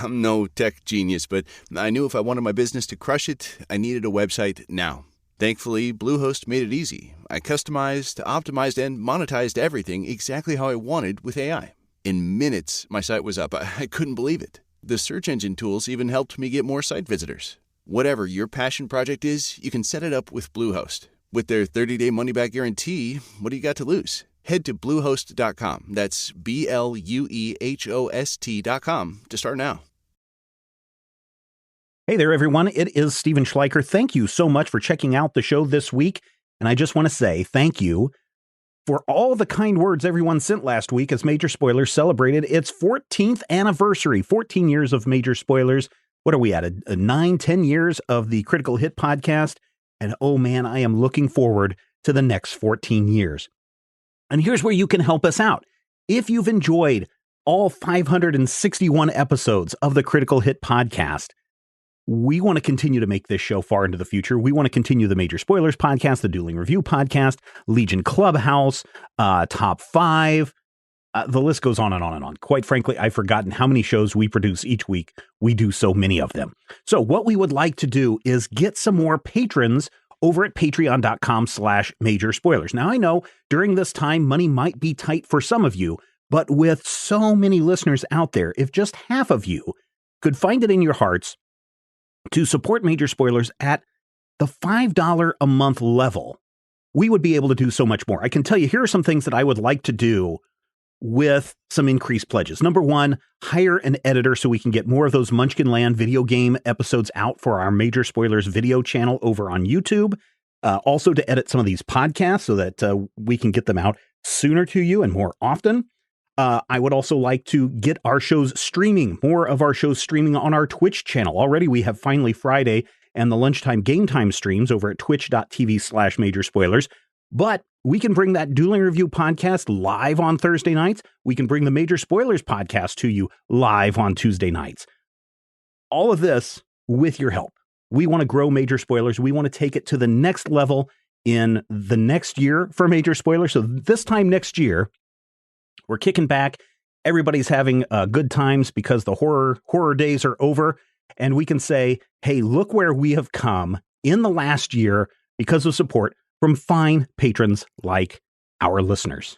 I'm no tech genius, but I knew if I wanted my business to crush it, I needed a website now. Thankfully, Bluehost made it easy. I customized, optimized, and monetized everything exactly how I wanted with AI. In minutes, my site was up. I couldn't believe it. The search engine tools even helped me get more site visitors. Whatever your passion project is, you can set it up with Bluehost. With their 30-day money-back guarantee, what do you got to lose? Head to Bluehost.com. That's BLUEHOST.com to start now. Hey there, everyone. It is Steven Schleicher. Thank you so much for checking out the show this week. And I just want to say thank you for all the kind words everyone sent last week as Major Spoilers celebrated its 14th anniversary. 14 years of Major Spoilers. What are we at? 9-10 years of the Critical Hit podcast. And oh man, I am looking forward to the next 14 years. And here's where you can help us out. If you've enjoyed all 561 episodes of the Critical Hit podcast, we want to continue to make this show far into the future. We want to continue the Major Spoilers podcast, the Dueling Review podcast, Legion Clubhouse, Top 5. The list goes on and on and on. Quite frankly, I've forgotten how many shows we produce each week. We do so many of them. So what we would like to do is get some more patrons over at patreon.com/Major Spoilers. Now, I know during this time, money might be tight for some of you, but with so many listeners out there, if just half of you could find it in your hearts to support Major Spoilers at the $5 a month level, we would be able to do so much more. I can tell you, here are some things that I would like to do with some increased pledges. Number one, hire an editor so we can get more of those Munchkin Land video game episodes out for our Major Spoilers video channel over on YouTube. Also to edit some of these podcasts so that we can get them out sooner to you and more often. I would also like to get our shows streaming, more of our shows streaming on our Twitch channel. Already we have Finally Friday and the Lunchtime Game Time streams over at twitch.tv/Major Spoilers. But we can bring that Dueling Review podcast live on Thursday nights. We can bring the Major Spoilers podcast to you live on Tuesday nights. All of this with your help. We want to grow Major Spoilers. We want to take it to the next level in the next year for Major Spoilers. So this time next year, we're kicking back. Everybody's having good times because the horror days are over. And we can say, hey, look where we have come in the last year because of support from fine patrons like our listeners.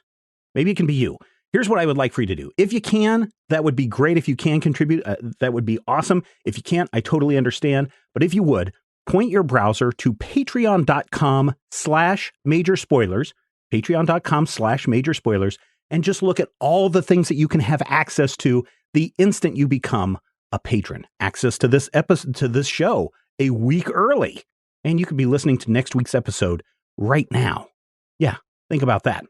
Maybe it can be you. Here's what I would like for you to do. If you can, that would be great. If you can contribute, that would be awesome. If you can't, I totally understand. But if you would, point your browser to patreon.com/Major Spoilers, patreon.com/Major Spoilers, and just look at all the things that you can have access to the instant you become a patron. Access to this episode, to this show a week early. And you could be listening to next week's episode right now. Yeah, think about that.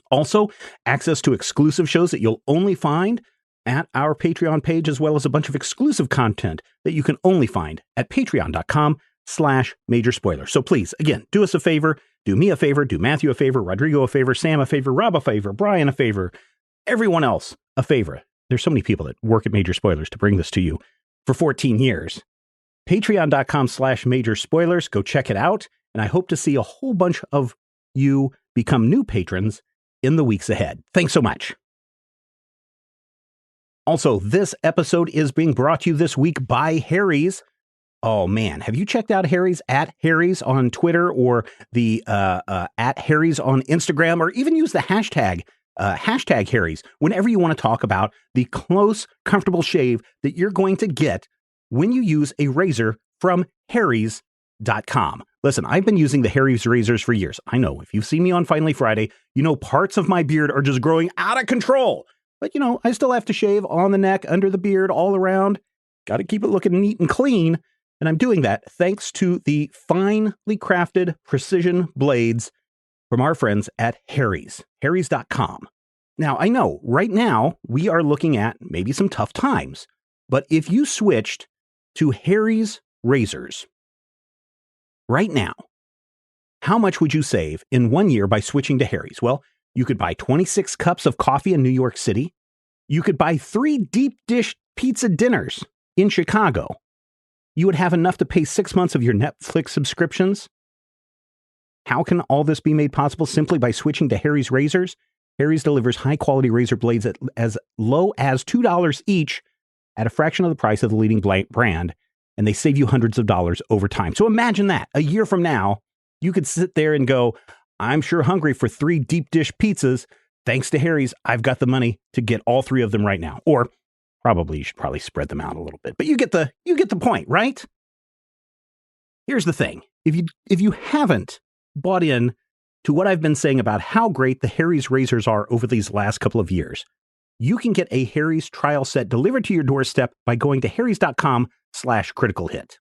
Also, access to exclusive shows that you'll only find at our Patreon page, as well as a bunch of exclusive content that you can only find at patreon.com/Major Spoilers. So please, again, do us a favor, do me a favor, do Matthew a favor, Rodrigo a favor, Sam a favor, Rob a favor, Brian a favor, everyone else a favor. There's so many people that work at Major Spoilers to bring this to you for 14 years. Patreon.com/Major Spoilers. Go check it out. And I hope to see a whole bunch of you become new patrons in the weeks ahead. Thanks so much. Also, this episode is being brought to you this week by Harry's. Oh man, have you checked out Harry's at Harry's on Twitter or the at Harry's on Instagram, or even use the hashtag Harry's whenever you want to talk about the close, comfortable shave that you're going to get when you use a razor from Harry's.com. Listen, I've been using the Harry's razors for years. I know if you've seen me on Finally Friday, you know parts of my beard are just growing out of control. But you know, I still have to shave on the neck, under the beard, all around. Got to keep it looking neat and clean. And I'm doing that thanks to the finely crafted precision blades from our friends at Harry's, Harry's.com. Now, I know right now we are looking at maybe some tough times, but if you switched to Harry's razors right now, how much would you save in 1 year by switching to Harry's? Well, you could buy 26 cups of coffee in New York City. You could buy 3 deep dish pizza dinners in Chicago. You would have enough to pay 6 months of your Netflix subscriptions. How can all this be made possible? Simply by switching to Harry's razors. Harry's delivers high-quality razor blades at as low as $2 each at a fraction of the price of the leading brand, and they save you hundreds of dollars over time. So imagine that. A year from now, you could sit there and go, I'm sure hungry for 3 deep dish pizzas. Thanks to Harry's, I've got the money to get all 3 of them right now. Or you should probably spread them out a little bit. But you get the point, right? Here's the thing. If you haven't bought in to what I've been saying about how great the Harry's razors are over these last couple of years, you can get a Harry's trial set delivered to your doorstep by going to harrys.com/criticalhit.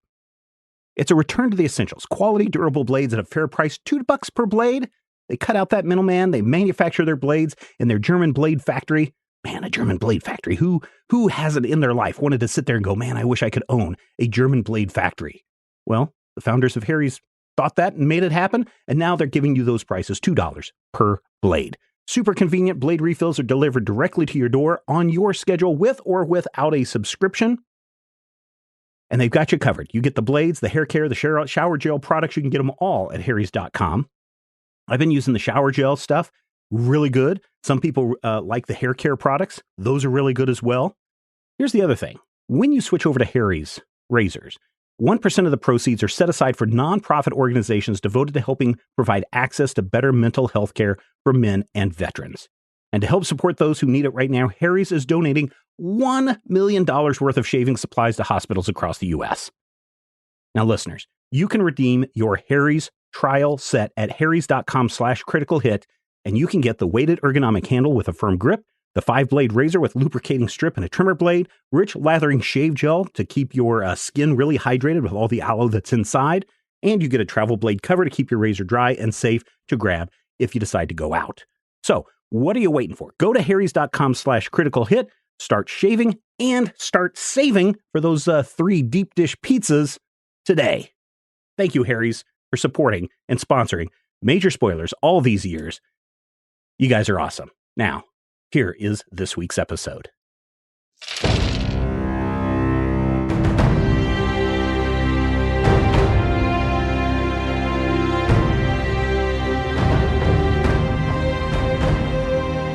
It's a return to the essentials. Quality, durable blades at a fair price, $2 per blade. They cut out that middleman. They manufacture their blades in their German blade factory. Man, a German blade factory. Who hasn't in their life wanted to sit there and go, man, I wish I could own a German blade factory? Well, the founders of Harry's thought that and made it happen, and now they're giving you those prices, $2 per blade. Super convenient. Blade refills are delivered directly to your door on your schedule with or without a subscription. And they've got you covered. You get the blades, the hair care, the shower gel products. You can get them all at harrys.com. I've been using the shower gel stuff. Really good. Some people like the hair care products. Those are really good as well. Here's the other thing. When you switch over to Harry's razors, 1% of the proceeds are set aside for nonprofit organizations devoted to helping provide access to better mental health care for men and veterans. And to help support those who need it right now, Harry's is donating $1 million worth of shaving supplies to hospitals across the U.S. Now, listeners, you can redeem your Harry's trial set at harrys.com/criticalhit, and you can get the weighted ergonomic handle with a firm grip, the 5-blade razor with lubricating strip and a trimmer blade, rich lathering shave gel to keep your skin really hydrated with all the aloe that's inside, and you get a travel blade cover to keep your razor dry and safe to grab if you decide to go out. So, what are you waiting for? Go to harrys.com/criticalhit, start shaving, and start saving for those 3 deep dish pizzas today. Thank you, Harry's, for supporting and sponsoring Major Spoilers all these years. You guys are awesome. Now, here is this week's episode.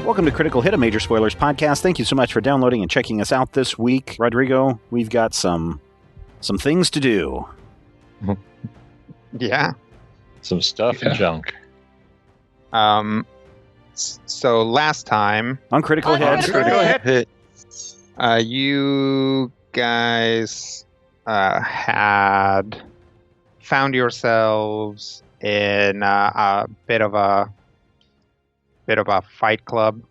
Welcome to Critical Hit, a Major Spoilers podcast. Thank you so much for downloading and checking us out this week. Rodrigo, we've got some things to do. Yeah. Some stuff and junk. So last time on Critical Hit, you guys had found yourselves in a bit of a fight club.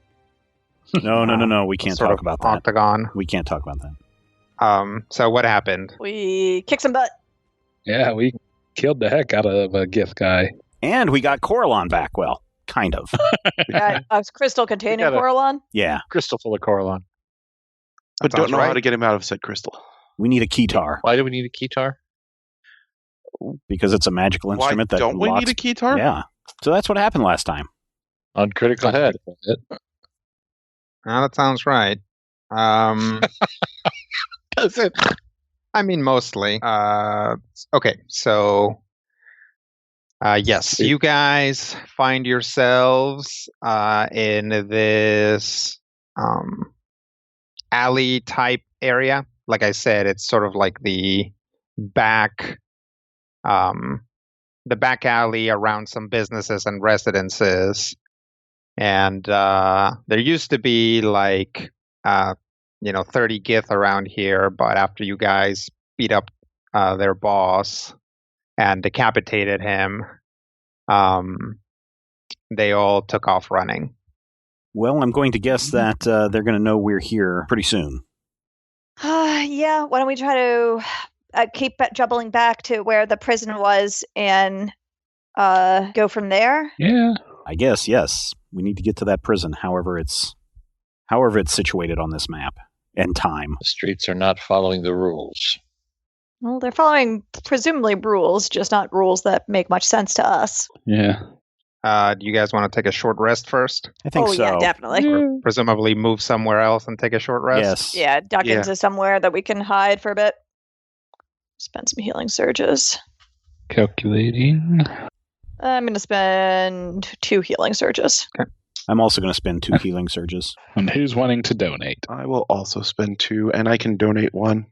No. We can't talk about that. Octagon. We can't talk about that. So what happened? We kicked some butt. Yeah, we killed the heck out of a gift guy. And we got Coralon back. Well, kind of. We got a crystal containing Coralon. Yeah. Crystal full of Coralon. But don't know how to get him out of said crystal. We need a keytar. Why do we need a keytar? Because it's a magical instrument. Don't we need a keytar? Yeah. So that's what happened last time. On Critical Hit. That sounds right. Does it? I mean, mostly. Okay, so yes, you guys find yourselves in this alley type area. Like I said, it's sort of like the back alley around some businesses and residences. And there used to be like 30 Gith around here, but after you guys beat up their boss and decapitated him, they all took off running. Well, I'm going to guess that they're going to know we're here pretty soon. Yeah, why don't we try to keep jumbling back to where the prison was and go from there? Yeah. I guess, yes. We need to get to that prison, however it's situated on this map and time. The streets are not following the rules. Well, they're following presumably rules, just not rules that make much sense to us. Yeah. Do you guys want to take a short rest first? I think so. Yeah, definitely. Or presumably move somewhere else and take a short rest? Yes. Yeah, duck into somewhere that we can hide for a bit. Spend some healing surges. Calculating. I'm going to spend 2 healing surges. Okay. I'm also going to spend 2 healing surges. And who's wanting to donate? I will also spend 2, and I can donate 1.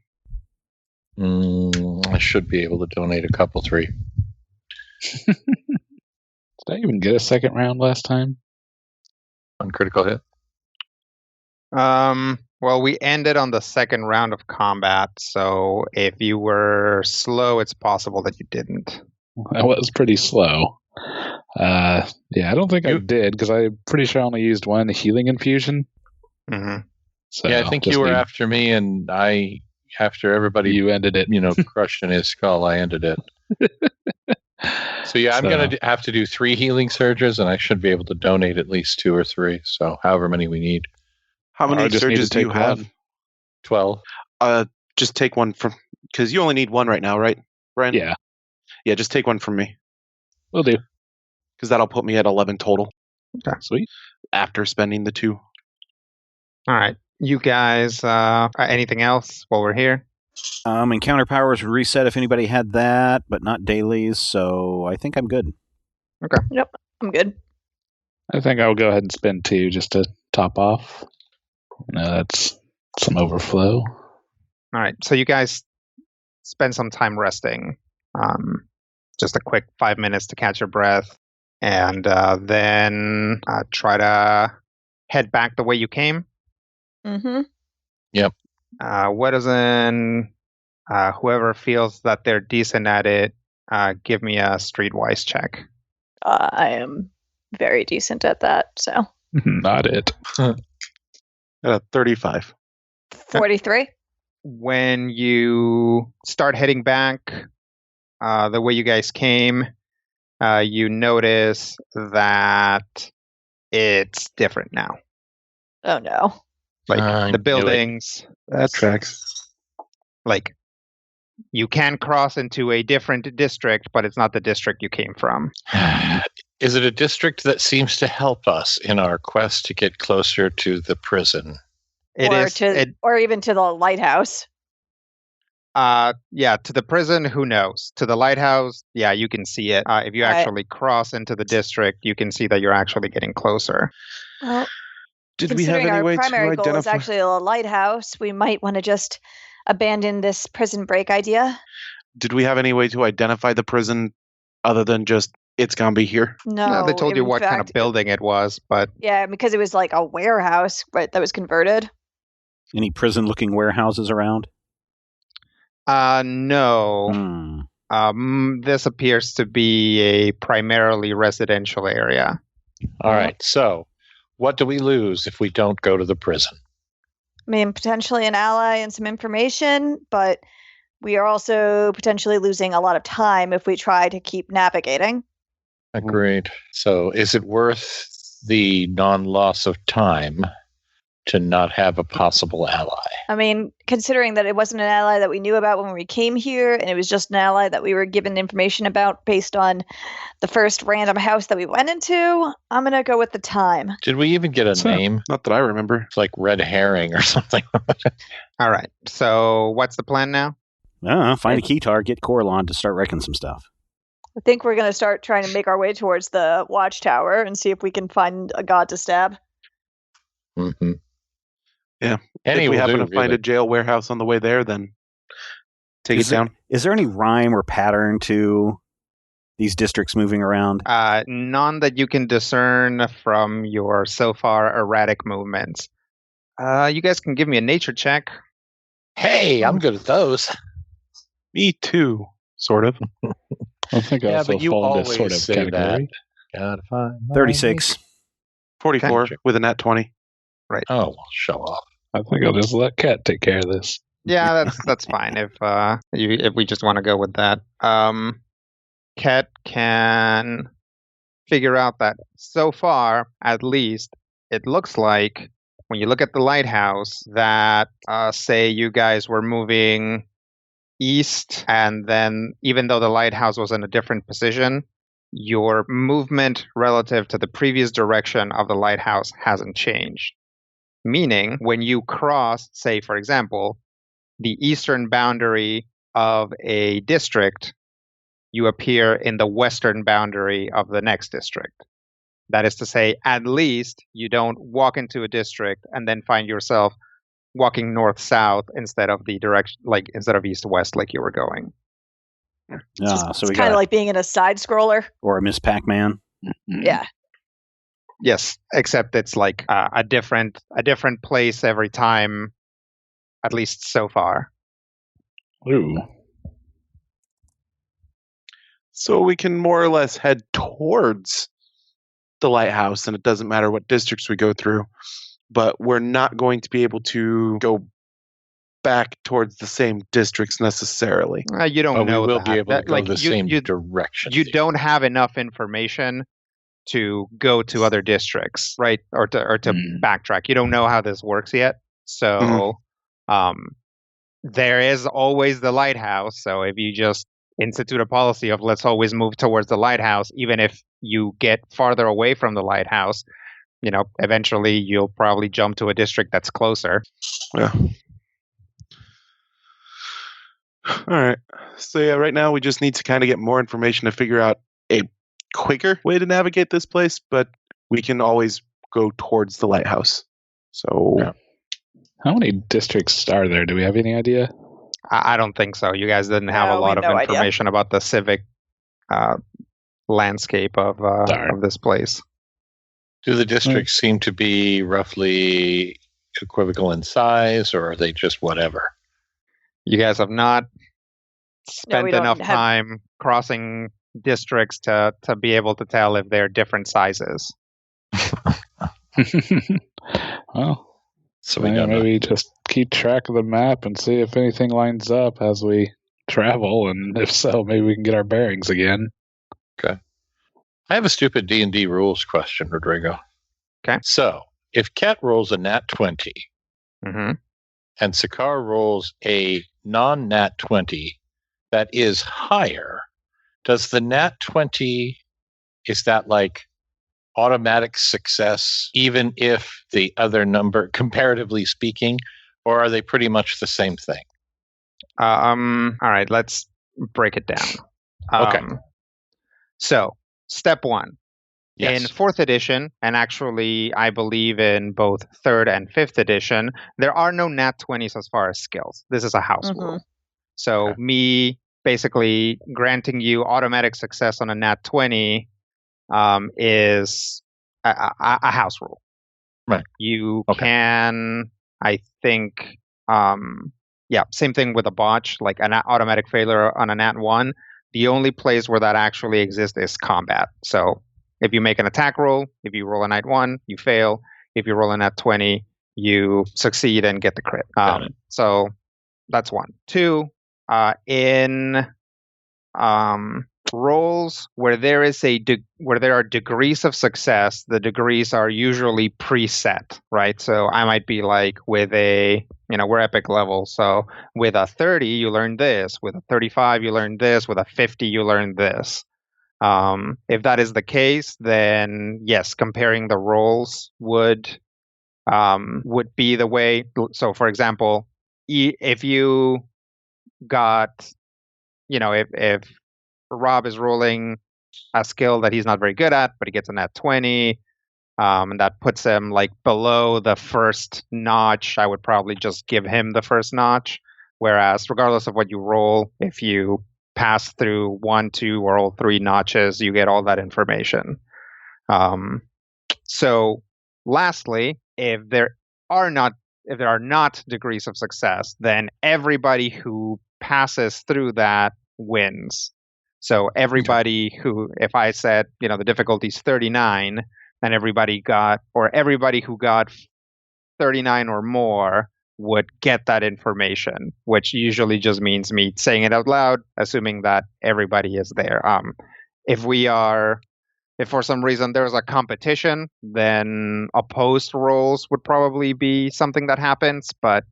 I should be able to donate a couple, 3. Did I even get a second round last time? On critical hit? Well, we ended on the second round of combat, so if you were slow, it's possible that you didn't. I was pretty slow. I don't think I did, because I'm pretty sure I only used 1 healing infusion. Mm-hmm. So yeah, I think you were after me, and after everybody you ended it. Crushed in his skull, I ended it. So yeah, I'm going to have to do 3 healing surges, and I should be able to donate at least 2 or 3, so however many we need. How many surges do you have? 12. Just take 1 from... Because you only need 1 right now, right, Brian? Yeah. Yeah, just take 1 from me. Will do. Because that'll put me at 11 total. Okay. Sweet. After spending the 2. All right. You guys, anything else while we're here? Encounter powers would reset if anybody had that, but not dailies, so I think I'm good. Okay. Yep, I'm good. I think I'll go ahead and spend 2 just to top off. That's some overflow. All right. So you guys spend some time resting. Just a quick 5 minutes to catch your breath. And then try to head back the way you came. Mm-hmm. Yep. Whoever feels that they're decent at it, give me a streetwise check. I am very decent at that, so. Not it. 35. 43. When you start heading back the way you guys came, you notice that it's different now. Oh, no. Like the buildings. That tracks. Like, you can cross into a different district, but it's not the district you came from. Is it a district that seems to help us in our quest to get closer to the prison? Or even to the lighthouse. Yeah, to the prison, who knows? To the lighthouse, yeah, you can see it. If you actually cross into the district, you can see that you're actually getting closer. Well, did we have any way to identify? Our primary goal is actually a lighthouse. We might want to just abandon this prison break idea. Did we have any way to identify the prison other than just it's gonna be here? No, they told you what kind of building it was, but yeah, because it was like a warehouse, right? That was converted. Any prison-looking warehouses around? No. This appears to be a primarily residential area. All right. So, what do we lose if we don't go to the prison? I mean, potentially an ally and some information, but we are also potentially losing a lot of time if we try to keep navigating. Agreed. So, is it worth the non-loss of time to not have a possible ally? I mean, considering that it wasn't an ally that we knew about when we came here, and it was just an ally that we were given information about based on the first random house that we went into, I'm going to go with the time. Did we even get a name? Not that I remember. It's like Red Herring or something. All right. So what's the plan now? Find a Keytar, get Coralon to start wrecking some stuff. I think we're going to start trying to make our way towards the watchtower and see if we can find a god to stab. Mm-hmm. Yeah. If we happen to find a jail warehouse on the way there, then take it down. Is there any rhyme or pattern to these districts moving around? None that you can discern from your so far erratic movements. You guys can give me a nature check. Hey, I'm good at those. Me too, sort of. I think I also fall into sort of category. Gotta find 36. 44 with a nat 20. Right. Oh, well, show off. I think I'll just let Kat take care of this. Yeah, that's fine if we just want to go with that. Kat can figure out that so far, at least, it looks like when you look at the lighthouse that say you guys were moving east, and then even though the lighthouse was in a different position, your movement relative to the previous direction of the lighthouse hasn't changed. Meaning, when you cross, say, for example, the eastern boundary of a district, you appear in the western boundary of the next district. That is to say, at least you don't walk into a district and then find yourself walking north-south instead of instead of east-west like you were going. So it's kind of like being in a side scroller or a Miss Pac-Man. Yeah. Yes, except it's like a different place every time, at least so far. Ooh. So we can more or less head towards the lighthouse, and it doesn't matter what districts we go through, but we're not going to be able to go back towards the same districts necessarily. You don't know we will that. be able to go the same direction. You don't have enough information to go to other districts, right? Or to backtrack. You don't know how this works yet. So there is always the lighthouse. So if you just institute a policy of let's always move towards the lighthouse, even if you get farther away from the lighthouse, eventually you'll probably jump to a district that's closer. Yeah. All right. So yeah, right now we just need to kind of get more information to figure out a quicker way to navigate this place, but we can always go towards the lighthouse. So how many districts are there? Do we have any idea? I don't think so. You guys didn't have a lot of information about the civic landscape of this place. Do the districts seem to be roughly equivocal in size, or are they just whatever? You guys have not spent enough time crossing districts to be able to tell if they're different sizes. Well, so we don't maybe just keep track of the map and see if anything lines up as we travel, and if so, maybe we can get our bearings again. Okay. I have a stupid D&D rules question, Rodrigo. Okay. So, if Cat rolls a nat 20, and Sakar rolls a non-nat 20 that is higher, does the nat 20, is that like automatic success, even if the other number, comparatively speaking, or are they pretty much the same thing? All right, let's break it down. Okay. So, step 1. Yes. In 4th edition, and actually I believe in both 3rd and 5th edition, there are no nat 20s as far as skills. This is a house rule. So me basically granting you automatic success on a nat 20 is a house rule. Right. You can, I think, same thing with a botch, like an automatic failure on a nat 1. The only place where that actually exists is combat. So if you make an attack roll, if you roll a nat 1, you fail. If you roll a nat 20, you succeed and get the crit. So that's 1. 2, in roles where there are degrees of success, the degrees are usually preset, right? So I might be like with we're epic level. So with a 30, you learn this. With a 35, you learn this. With a 50, you learn this. If that is the case, then yes, comparing the roles would be the way. So for example, if you got, if Rob is rolling a skill that he's not very good at, but he gets a nat 20, and that puts him like below the first notch, I would probably just give him the first notch. Whereas regardless of what you roll, if you pass through 1, 2, or all 3 notches, you get all that information. So lastly, if there are not degrees of success, then everybody who passes through that wins. So everybody who, if I said, the difficulty is 39, and everybody who got 39 or more would get that information, which usually just means me saying it out loud, assuming that everybody is there. If for some reason there's a competition, then opposed rolls would probably be something that happens, but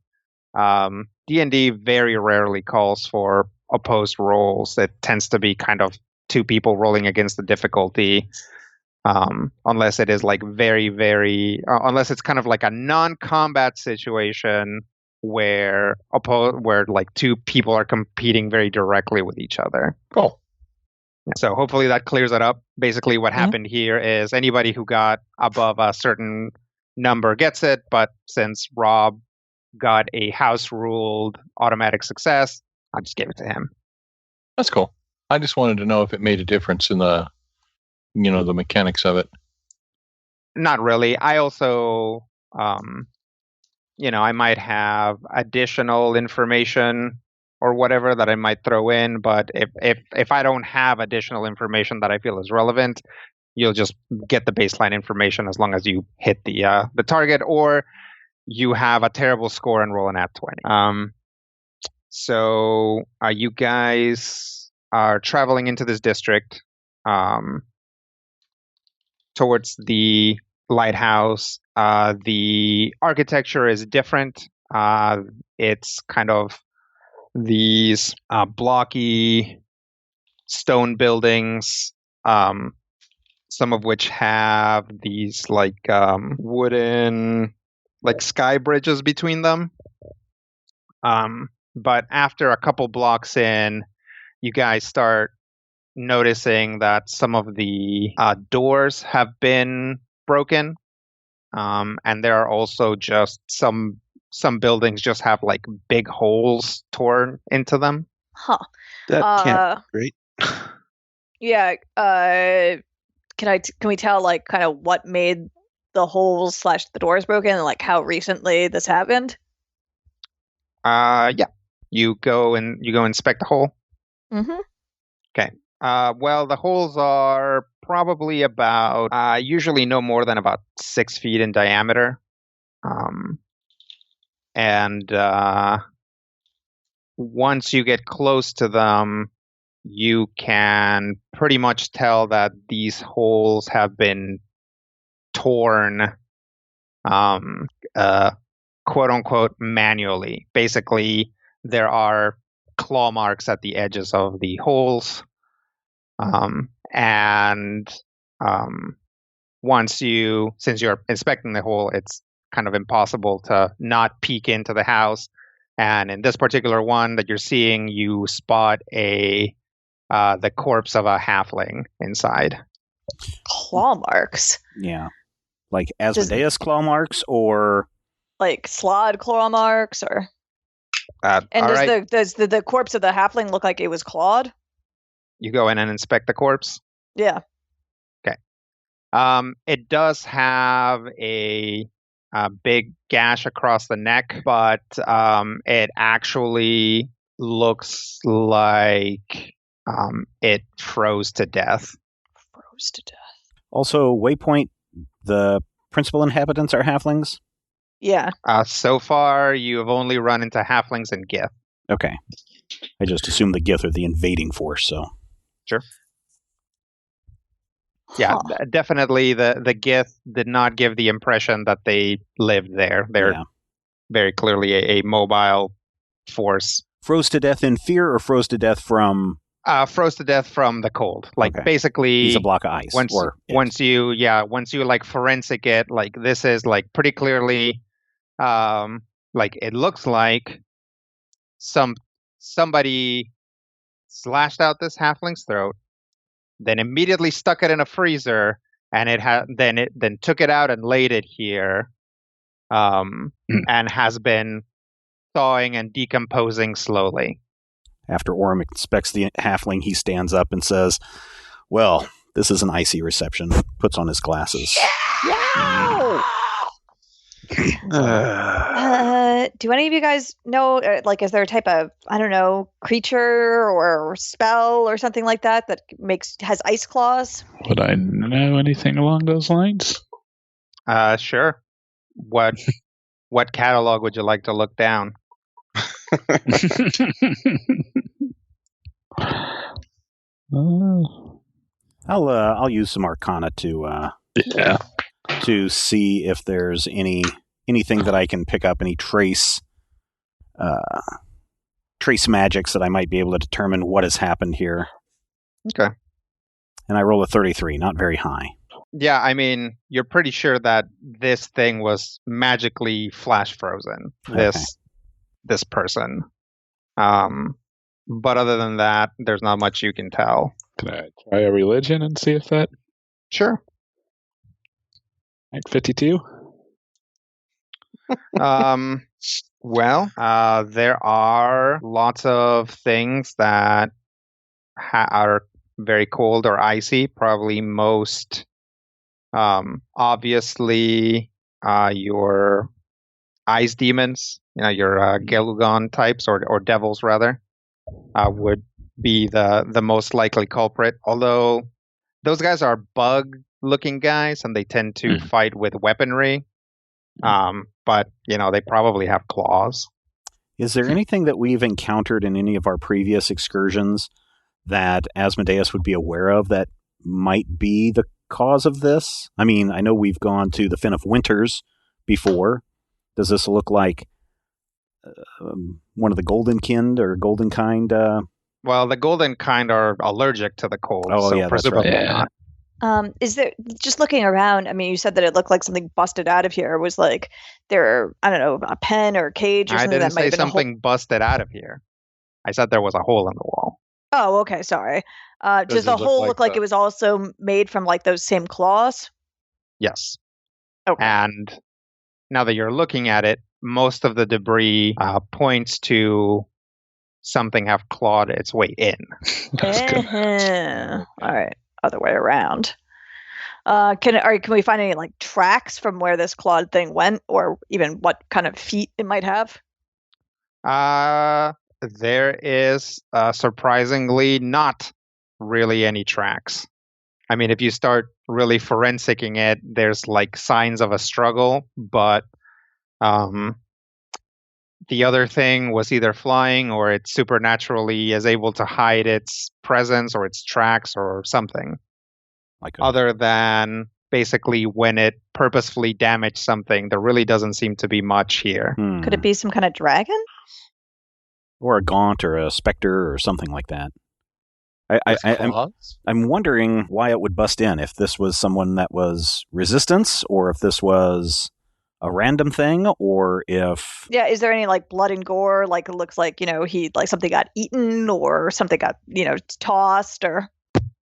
D&D very rarely calls for opposed rolls. It tends to be kind of 2 people rolling against the difficulty, unless it is like very, very, unless it's kind of like a non-combat situation where like 2 people are competing very directly with each other. Cool. So hopefully that clears it up. Basically what happened here is anybody who got above a certain number gets it, but since Rob got a house-ruled automatic success, I just gave it to him. That's cool. I just wanted to know if it made a difference in the mechanics of it. Not really. I also, I might have additional information or whatever that I might throw in, but if I don't have additional information that I feel is relevant, you'll just get the baseline information as long as you hit the target, or you have a terrible score and roll an at 20. So you guys are traveling into this district towards the lighthouse. The architecture is different. It's kind of these blocky stone buildings, some of which have these wooden sky bridges between them. But after a couple blocks in, you guys start noticing that some of the doors have been broken, and there are also just some buildings just have big holes torn into them. Huh. That can't be great. Yeah. Can we tell kind of what made the holes / the doors broken, and how recently this happened? Yeah. You go inspect the hole. Mm-hmm. Okay. Well, the holes are probably about usually no more than about 6 feet in diameter. And once you get close to them, you can pretty much tell that these holes have been torn, quote unquote, manually. Basically, there are claw marks at the edges of the holes. Since you're inspecting the hole, it's kind of impossible to not peek into the house. And in this particular one that you're seeing, you spot the corpse of a halfling inside. Claw marks? Yeah. Like Asmodeus claw marks, or Slod claw marks, or does the corpse of the halfling look like it was clawed? You go in and inspect the corpse? Yeah. Okay. It does have a big gash across the neck, but it actually looks like it froze to death. Froze to death. Also, Waypoint, the principal inhabitants are halflings? Yeah. So far, you have only run into halflings and Gith. Okay. I just assumed the Gith are the invading force, so. Sure. Yeah, definitely the Gith did not give the impression that they lived there. They're very clearly a mobile force. Froze to death in fear, or froze to death from... froze to death from the cold. Basically... He's a block of ice. Once you forensic it, this is pretty clearly... it looks like somebody slashed out this halfling's throat, then immediately stuck it in a freezer, and then took it out and laid it here, and has been thawing and decomposing slowly. After Orm inspects the halfling, he stands up and says, "Well, this is an icy reception." Puts on his glasses. Yeah! Do any of you guys know, is there a type of, I don't know, creature or spell or something like that has ice claws? Would I know anything along those lines? Sure. What catalog would you like to look down? I'll use some Arcana to see if there's anything that I can pick up, any trace magics that I might be able to determine what has happened here. Okay. And I roll a 33, not very high. Yeah, I mean, you're pretty sure that this thing was magically flash frozen. This person. But other than that, there's not much you can tell. Can I try a religion and see if that... Sure. 52? Well, there are lots of things that are very cold or icy. Probably most obviously your ice demons, your Gelugon types or devils rather, would be the most likely culprit. Although those guys are bug-looking guys and they tend to fight with weaponry. But they probably have claws. Is there anything that we've encountered in any of our previous excursions that Asmodeus would be aware of that might be the cause of this? I mean, I know we've gone to the Fen of Winters before. Does this look like one of the golden kind or golden kind? Well, the golden kind are allergic to the cold, Oh, so yeah, that's presumably right. not. Is there, just looking around, I mean, you said that it looked like something busted out of here. Was like there, I don't know, a pen or a cage or I something didn't that might say have been something busted out of here. I said there was a hole in the wall. Oh, okay, sorry. Does the hole look like it was also made from like those same claws? Yes. Okay. And now that you're looking at it, most of the debris points to something have clawed its way in. All right, other way around. Can we find any like tracks from where this clawed thing went, or even what kind of feet it might have? There is surprisingly not really any tracks. I mean, if you start really forensicing it, there's like signs of a struggle, but the other thing was either flying or it supernaturally is able to hide its presence or its tracks or something. Other than basically when it purposefully damaged something, there really doesn't seem to be much here. Could it be some kind of dragon? Or a gaunt or a specter or something like that? I'm wondering why it would bust in, if this was someone that was resistance, or if this was a random thing, or if... Yeah, is there any like blood and gore? Like it looks like, he like something got eaten or something got, tossed or...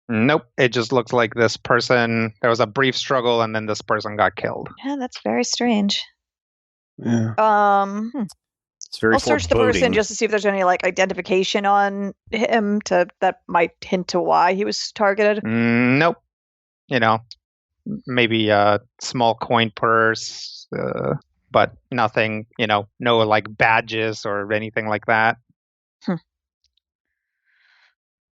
Nope. It just looks like this person, there was a brief struggle and then this person got killed. Yeah, that's very strange. Yeah. It's very I'll search the person just to see if there's any like identification on him that might hint to why he was targeted. Nope. Maybe a small coin purse, but nothing, no like badges or anything like that.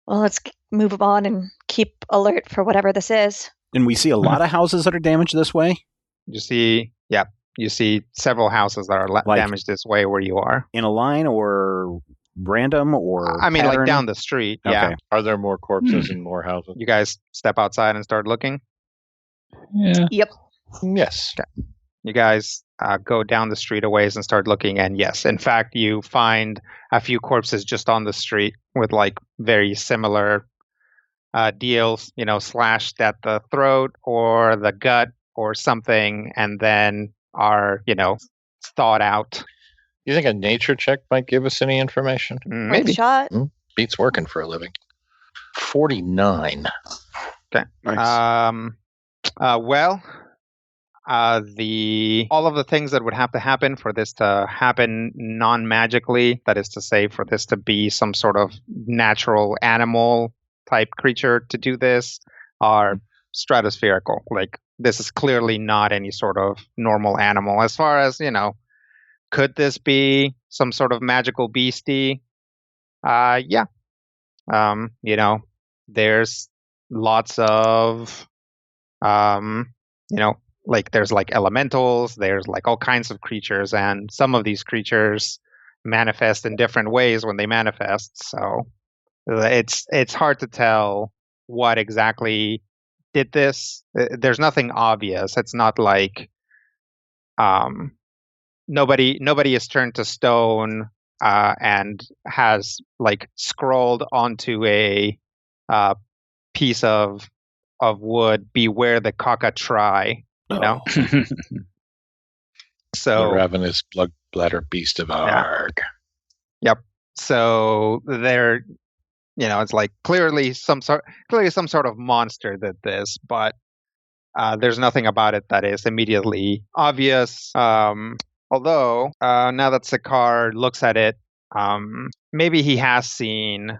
Well, let's move on and keep alert for whatever this is. And we see a lot of houses that are damaged this way? You see several houses that are damaged this way where you are. In a line or random or I mean, pattern? like down the street, Okay. yeah. Are there more corpses and more houses? You guys step outside and start looking? Yeah. Yep. Yes. Okay. You guys go down the street a ways and start looking, and yes, in fact, you find a few corpses just on the street with like very similar deals, slashed at the throat or the gut or something, and then are, thawed out. You think a nature check might give us any information? Maybe. Shot. Beats working for a living. 49. Okay. Nice. Well, all of the things that would have to happen for this to happen non-magically, that is to say, for this to be some sort of natural animal type creature to do this, are stratospherical. Like, this is clearly not any sort of normal animal. As far as, could this be some sort of magical beastie? Yeah. There's lots of, like there's like elementals, there's like all kinds of creatures, and some of these creatures manifest in different ways when they manifest. So it's hard to tell what exactly did this. There's nothing obvious. It's not like nobody is turned to stone and has like scrawled onto a piece of wood, "Beware the cockatry." So the ravenous blood bladder beast of Arg. Yep. So It's like clearly some sort of monster did this, but there's nothing about it that is immediately obvious. Although now that Sakar looks at it, maybe he has seen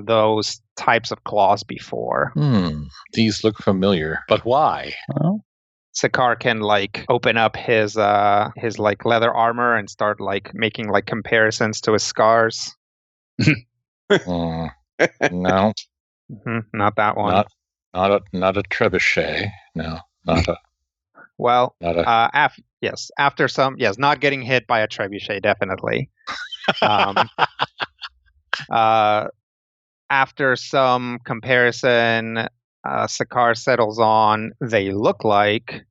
those types of claws before. These look familiar, but why? Well, Sakar can like open up his like leather armor and start like making like comparisons to his scars. No, Not that one. not a trebuchet. No, not a. Well, Not a. after some, not getting hit by a trebuchet, definitely. After some comparison, Sakar settles on they look like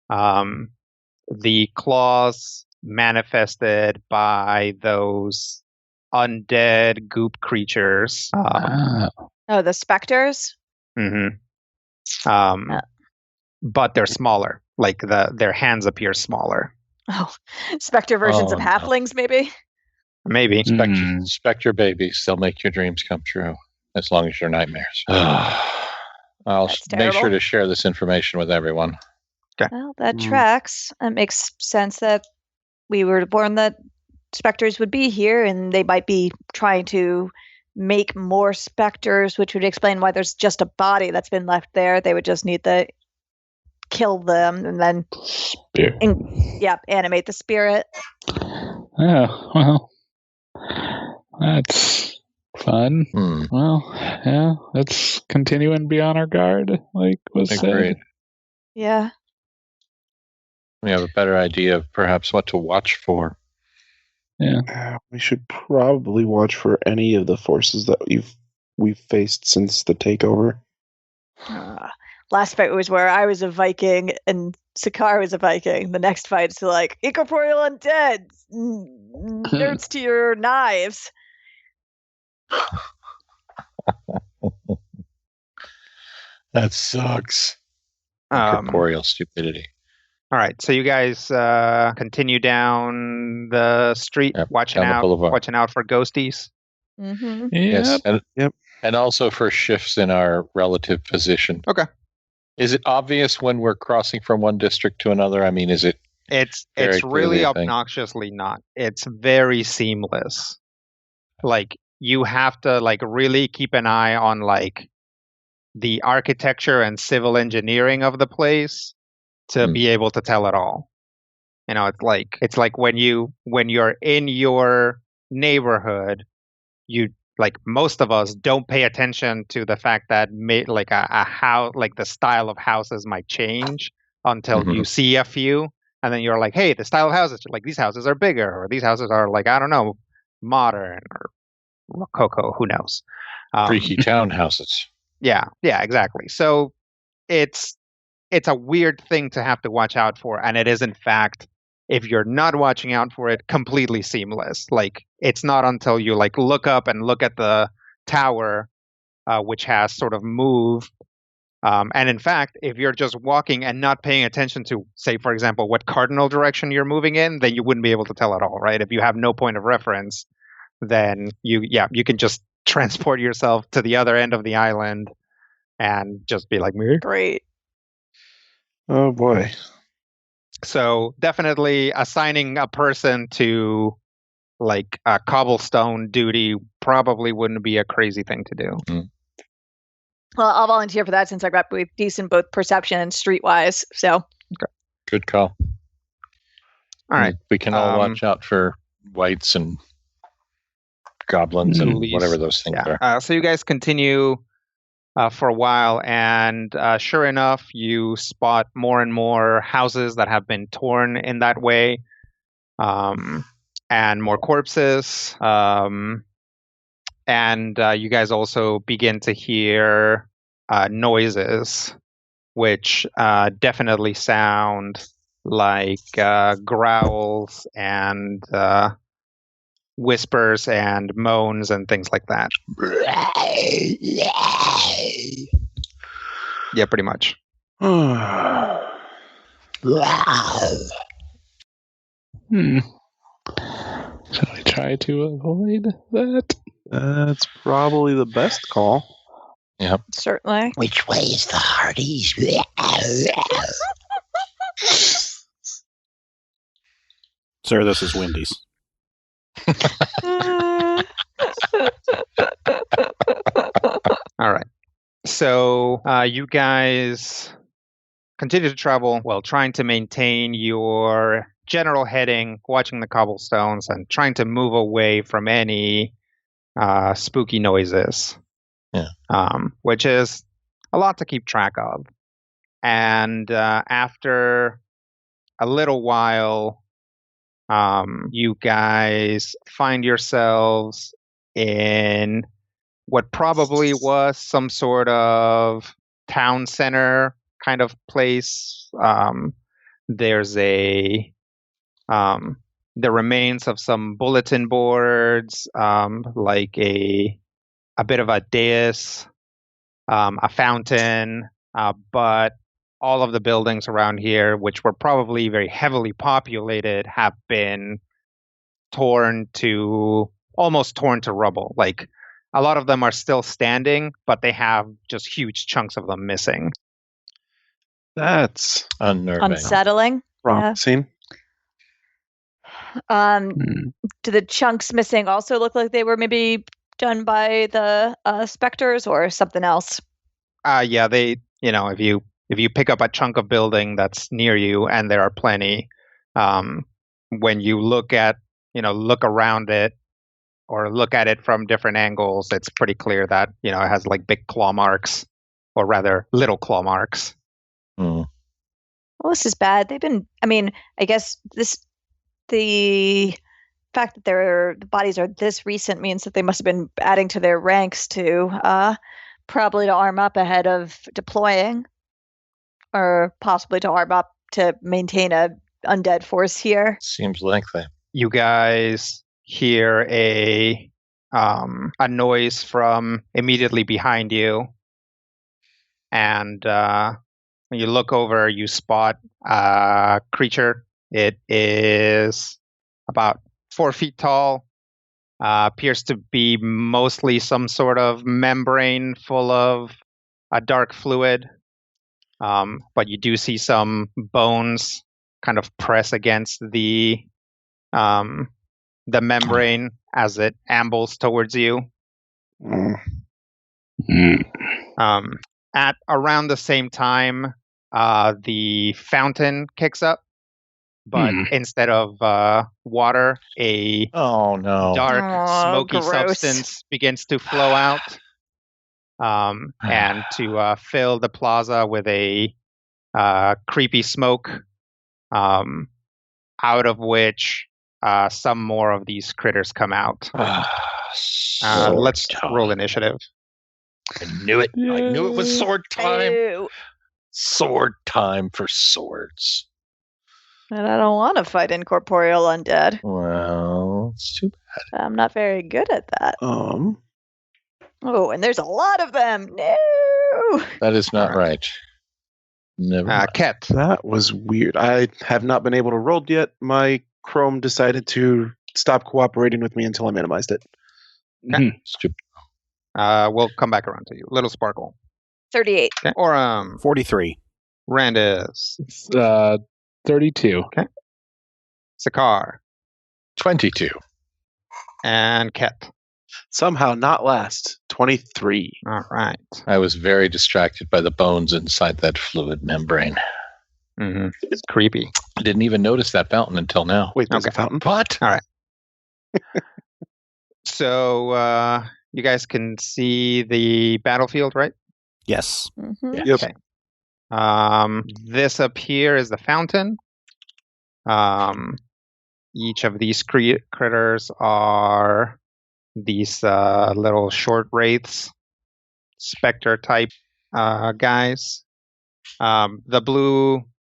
the claws manifested by those undead goop creatures. The specters? But they're smaller. Like their hands appear smaller. Oh, specter versions of no. halflings, maybe? Maybe. Spectre babies, they'll make your dreams come true, as long as your nightmares. I'll That's make sure terrible. to share this information with everyone. Well, that tracks. It makes sense that we were warned that specters would be here, and they might be trying to make more specters, which would explain why there's just a body that's been left there. They would just need to kill them and then animate the spirit. Yeah, well, that's fun. Well, yeah, let's continue and be on our guard, like was said. Agreed. Yeah. We have a better idea of perhaps what to watch for. Yeah. We should probably watch for any of the forces that we've faced since the takeover. Last fight was where I was a Viking and Sakar was a Viking. The next fight is like incorporeal undead, nerds to your knives. That sucks. Corporeal stupidity. All right, so you guys continue down the street, watching down the boulevard. watching out for ghosties. Mm-hmm. Yes, and also for shifts in our relative position. Okay. Is it obvious when we're crossing from one district to another? I mean, is it? It's very really clearly a thing? obnoxiously not. It's very seamless. Like you have to like really keep an eye on like the architecture and civil engineering of the place to be able to tell it all. It's like when you're in your neighborhood, you like most of us don't pay attention to the fact that like a house, like the style of houses might change until you see a few, and then you're like, hey, the style of houses, like these houses are bigger, or these houses are like, I don't know, modern or rococo, who knows? Freaky townhouses. Yeah, exactly. So it's a weird thing to have to watch out for, and it is in fact, if you're not watching out for it, completely seamless. Like it's not until you like look up and look at the tower, which has sort of moved. And in fact, if you're just walking and not paying attention to, say, for example, what cardinal direction you're moving in, then you wouldn't be able to tell at all, right? If you have no point of reference, then you can just transport yourself to the other end of the island and just be like, me. Great. Oh boy. So definitely assigning a person to like a cobblestone duty probably wouldn't be a crazy thing to do. Well, I'll volunteer for that since I got decent both perception and streetwise. So Good call. All right. We can all watch out for whites and goblins and whatever those things are. So you guys continue for a while, and sure enough, you spot more and more houses that have been torn in that way, and more corpses. And you guys also begin to hear noises, which definitely sound like growls and whispers and moans and things like that. Yeah, pretty much. Shall we try to avoid that? That's probably the best call. Yep. Certainly. Which way is the Hardee's? Sir, this is Wendy's. All right. So you guys continue to travel while trying to maintain your general heading, watching the cobblestones, and trying to move away from any spooky noises. Yeah. Which is a lot to keep track of. And after a little while, you guys find yourselves in what probably was some sort of town center kind of place. There's the remains of some bulletin boards, like a bit of a dais, a fountain, but all of the buildings around here, which were probably very heavily populated, have been almost torn to rubble. Like, a lot of them are still standing, but they have just huge chunks of them missing. That's Unnerving. Unsettling. promising. Do the chunks missing also look like they were maybe done by the specters or something else? Yeah, they, if you pick up a chunk of building that's near you, and there are plenty, when you look around it or look at it from different angles, it's pretty clear that, it has like big claw marks, or rather little claw marks. Mm. Well, this is bad. I guess the fact that the bodies are this recent means that they must have been adding to their ranks to probably to arm up ahead of deploying, or possibly to arm up to maintain a undead force here. Seems likely. You guys hear a noise from immediately behind you, and when you look over, you spot a creature. It is about 4 feet tall, appears to be mostly some sort of membrane full of a dark fluid, but you do see some bones kind of press against the membrane as it ambles towards you. At around the same time, the fountain kicks up, but instead of water, a dark, smoky gross substance begins to flow out, and to fill the plaza with a creepy smoke, out of which some more of these critters come out. Let's roll initiative. I knew it. I knew it was sword time. Ew. Sword time for swords. And I don't want to fight incorporeal undead. Well, it's too bad. I'm not very good at that. Oh, and there's a lot of them. No. That is not right. Never mind. Ket. That was weird. I have not been able to roll yet. My Chrome decided to stop cooperating with me until I minimized it. Stupid. We'll come back around to you. Little Sparkle. 38. Okay. Or 43. Randus. 32. Okay. Sakar. 22. And Ket. Somehow not last. 23. All right. I was very distracted by the bones inside that fluid membrane. Mm-hmm. It's creepy. I didn't even notice that fountain until now. Wait, there's a fountain? What? All right. So you guys can see the battlefield, right? Yes. Mm-hmm. Yep. Okay. This up here is the fountain. Each of these critters are these little short wraiths, specter type guys.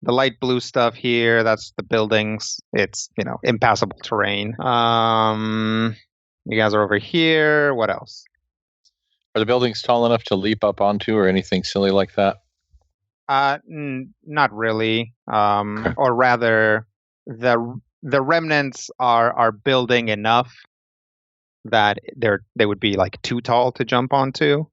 The light blue stuff here, that's the buildings. It's, impassable terrain. You guys are over here. What else? Are the buildings tall enough to leap up onto or anything silly like that? Not really. Or rather, the remnants are building enough that they would be like too tall to jump onto.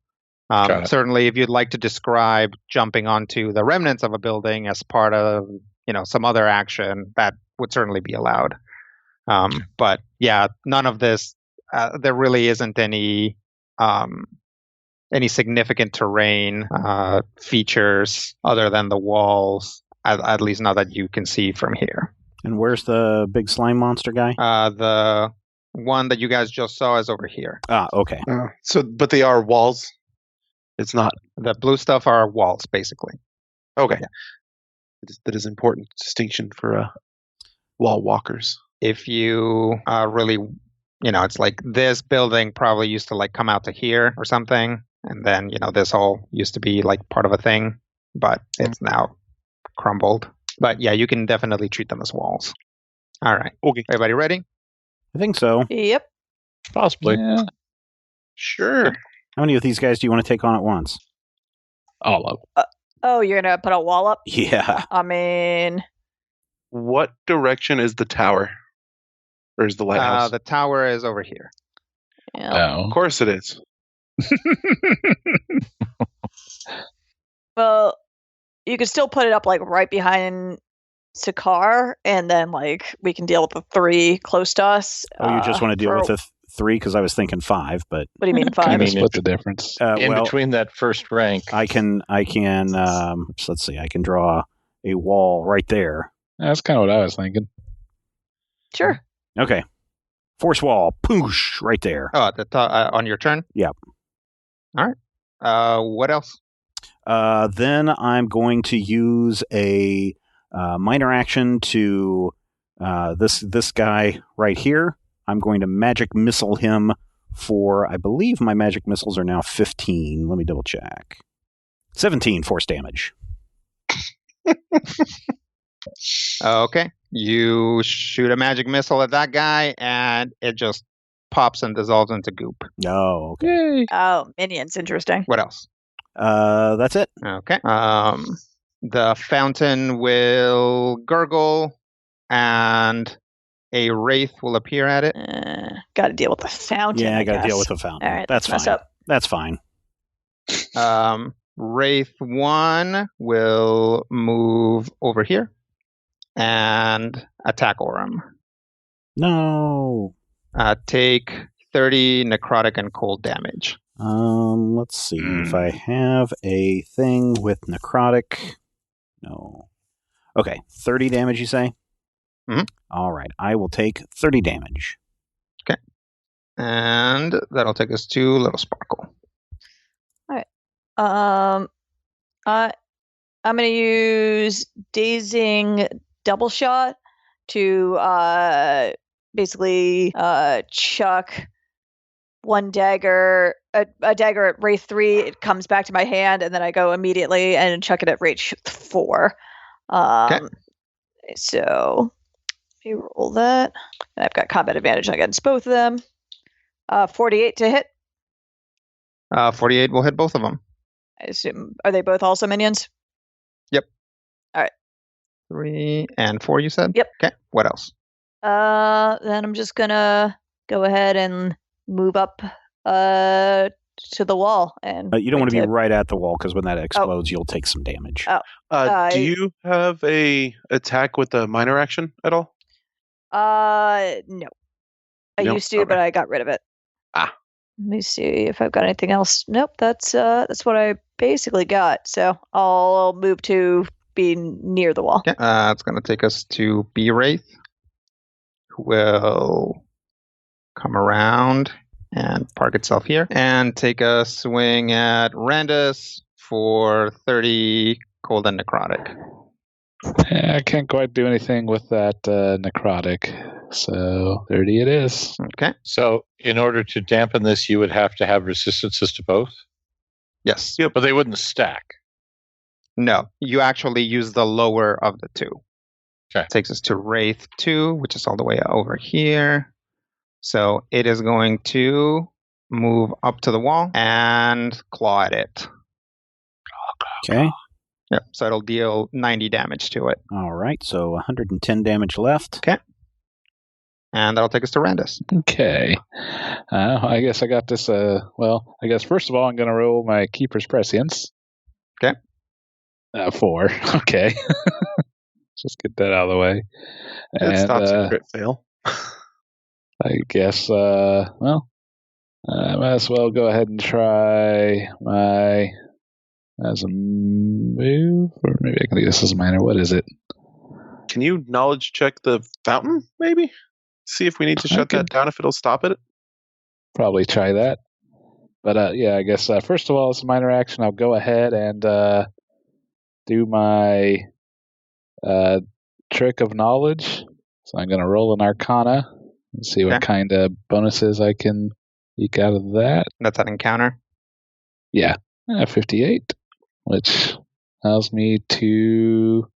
Certainly, if you'd like to describe jumping onto the remnants of a building as part of some other action, that would certainly be allowed. But yeah, none of this. There really isn't any significant terrain features other than the walls, at least not that you can see from here. And where's the big slime monster guy? The one that you guys just saw is over here. Ah, okay. But they are walls. It's not. The blue stuff are walls, basically. Okay. Yeah. That is important distinction for wall walkers. If you really, it's like this building probably used to like come out to here or something. And then, this all used to be like part of a thing, but it's now crumbled. But yeah, you can definitely treat them as walls. All right. Okay. Everybody ready? I think so. Yep. Possibly. Yeah. Sure. How many of these guys do you want to take on at once? All of them. Oh, you're going to put a wall up? Yeah. I mean... What direction is the tower? Or is the lighthouse? The tower is over here. Yeah. No. Of course it is. Well, you could still put it up like right behind Sakar, and then like we can deal with the 3 close to us. Oh, you just want to deal with the 3? Because I was thinking 5, but... What do you mean 5? Kind of split the difference. Between that first rank. I can, let's see, I can draw a wall right there. That's kind of what I was thinking. Sure. Okay. Force wall, poosh, right there. Oh, on your turn? Yep. All right. What else? Then I'm going to use a minor action to this guy right here. I'm going to magic missile him for, I believe my magic missiles are now 15. Let me double check. 17 force damage. Okay. You shoot a magic missile at that guy, and it just pops and dissolves into goop. Oh, okay. Yay. Oh, minions. Interesting. What else? That's it. Okay. The fountain will gurgle, and a wraith will appear at it. Got to deal with the fountain. Yeah, I got to guess. deal with the fountain. All right, That's mess fine. up. That's fine. Wraith 1 will move over here and attack Orem. No. Take 30 necrotic and cold damage. Let's see if I have a thing with necrotic. No. Okay, 30 damage, you say? Mm-hmm. All right, I will take 30 damage. Okay. And that'll take us to Little Sparkle. All right. I'm going to use Dazing Double Shot to basically chuck one dagger, a dagger at Wraith 3. It comes back to my hand, and then I go immediately and chuck it at Wraith 4. Okay. So let me roll that. And I've got combat advantage against both of them. 48 to hit. 48 will hit both of them. I assume. Are they both also minions? Yep. All right. 3 and 4, you said? Yep. Okay. What else? Then I'm just gonna go ahead and move up to the wall. And You don't want to be wait right at the wall, because when that explodes, you'll take some damage. Do you have a attack with a minor action at all? No. I You don't? used to, Okay. but I got rid of it. Ah. Let me see if I've got anything else. Nope, that's what I basically got. So I'll move to be near the wall. Okay. It's going to take us to B Wraith, who will come around and park itself here and take a swing at Randus for 30 cold and necrotic. I can't quite do anything with that necrotic, so 30 it is. Okay. So in order to dampen this, you would have to have resistances to both? Yes. But they wouldn't stack. No, you actually use the lower of the two. Okay. Takes us to Wraith 2, which is all the way over here. So it is going to move up to the wall and claw at it. Okay. Yep. So it'll deal 90 damage to it. All right, so 110 damage left. Okay. And that'll take us to Randus. Okay. I guess I got this. I guess first of all, I'm going to roll my Keeper's Prescience. Okay. 4. Okay. Just get that out of the way. That stops a crit fail. I guess, I might as well go ahead and try my, as a move, or maybe I can do this as a minor. What is it? Can you knowledge check the fountain, maybe? See if we need to shut that down, if it'll stop it? Probably try that. But, I guess, first of all, as a minor action, I'll go ahead and do my trick of knowledge. So I'm going to roll an Arcana and see what kind of bonuses I can eke out of that. That's an encounter? Yeah, 58, which allows me to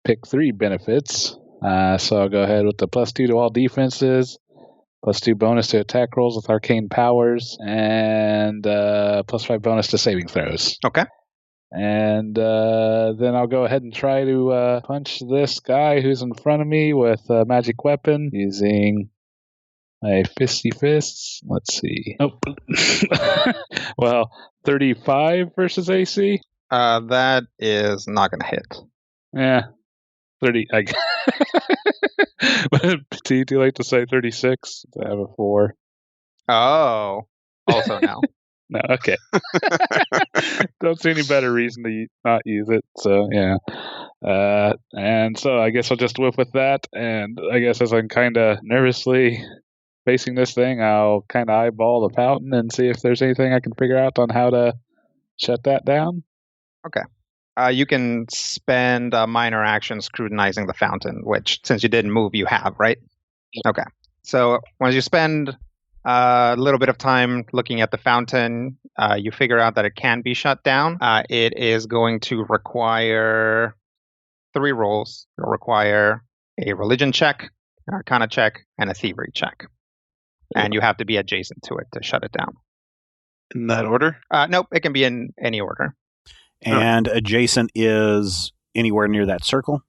pick 3 benefits. So I'll go ahead with the +2 to all defenses, +2 bonus to attack rolls with arcane powers, and +5 bonus to saving throws. Okay. And then I'll go ahead and try to punch this guy who's in front of me with a magic weapon using my fisty fists. Let's see. Nope. Well, 35 versus AC? That is not going to hit. Yeah. 30. Too late to say 36. I have a 4. Oh. Also no. No, okay. Don't see any better reason to not use it. So, yeah. And so I guess I'll just whip with that. And I guess as I'm kind of nervously facing this thing, I'll kind of eyeball the fountain and see if there's anything I can figure out on how to shut that down. Okay. You can spend a minor action scrutinizing the fountain, which, since you didn't move, you have, right? Yep. Okay. So once you spend a little bit of time looking at the fountain, you figure out that it can be shut down. It is going to require 3 rolls. It'll require a religion check, an arcana check, and a thievery check. And you have to be adjacent to it to shut it down. In that order? Nope, it can be in any order. And adjacent is anywhere near that circle?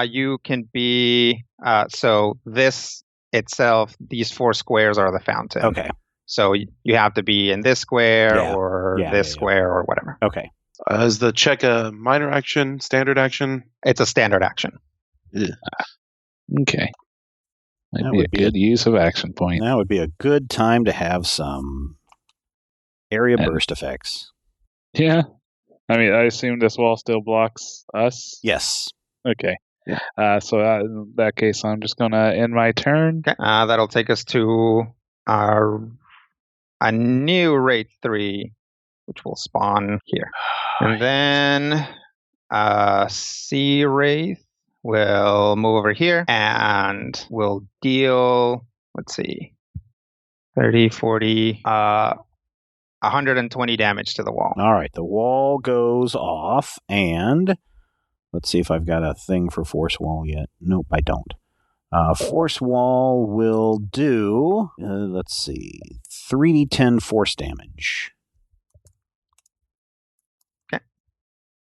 You can be, so this itself, these 4 squares are the fountain. Okay. So you have to be in this square or this square or whatever. Okay. Is the check a minor action, standard action? It's a standard action. Okay. Might be a good use of action point. That would be a good time to have some area burst effects. Yeah. I mean, I assume this wall still blocks us? Yes. Okay. Yeah. So in that case, I'm just going to end my turn. Okay. That'll take us to a new Wraith 3, which will spawn here. And then Sea Wraith will move over here and will deal, let's see, 30, 40, 120 damage to the wall. All right. The wall goes off, and let's see if I've got a thing for Force Wall yet. Nope, I don't. Force Wall will do, let's see, 3d10 force damage. Okay.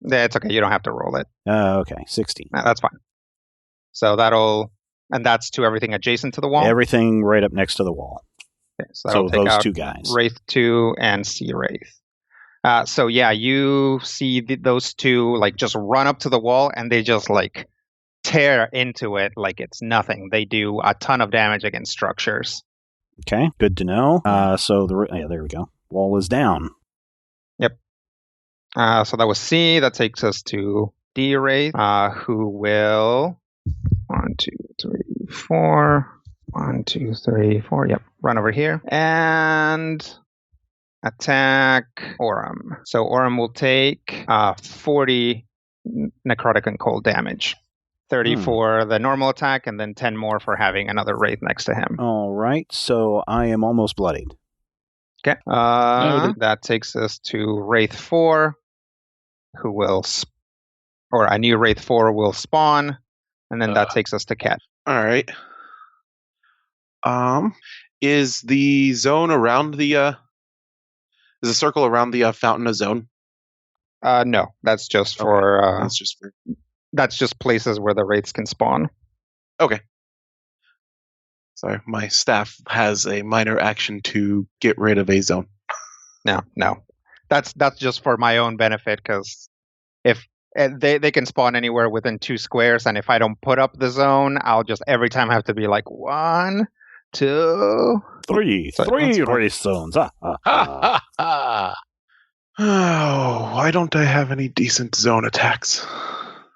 That's okay. You don't have to roll it. Okay, 16. No, that's fine. So and that's to everything adjacent to the wall? Everything right up next to the wall. Okay, so take those out 2 guys. Wraith 2 and Sea Wraith. So yeah, you see those 2 like just run up to the wall and they just like tear into it like it's nothing. They do a ton of damage against structures. Okay, good to know. So there we go. Wall is down. Yep. So that was C. That takes us to D Wraith, who will 1, 2, 3, 4. 1, 2, 3, 4. Yep. Run over here and attack Orem. So Orem will take 40 necrotic and cold damage. 30 for the normal attack, and then 10 more for having another Wraith next to him. All right, so I am almost bloodied. Okay. That takes us to Wraith 4, who will, or a new Wraith 4 will spawn, and then that takes us to Cat. All right. Is the zone around the is the circle around the fountain a zone? No, that's just for That's just places where the wraiths can spawn. Okay. Sorry, my staff has a minor action to get rid of a zone. No. That's just for my own benefit, because if they can spawn anywhere within 2 squares, and if I don't put up the zone, I'll just every time have to be like 1, 2, 3 So- race zones. Oh, why don't I have any decent zone attacks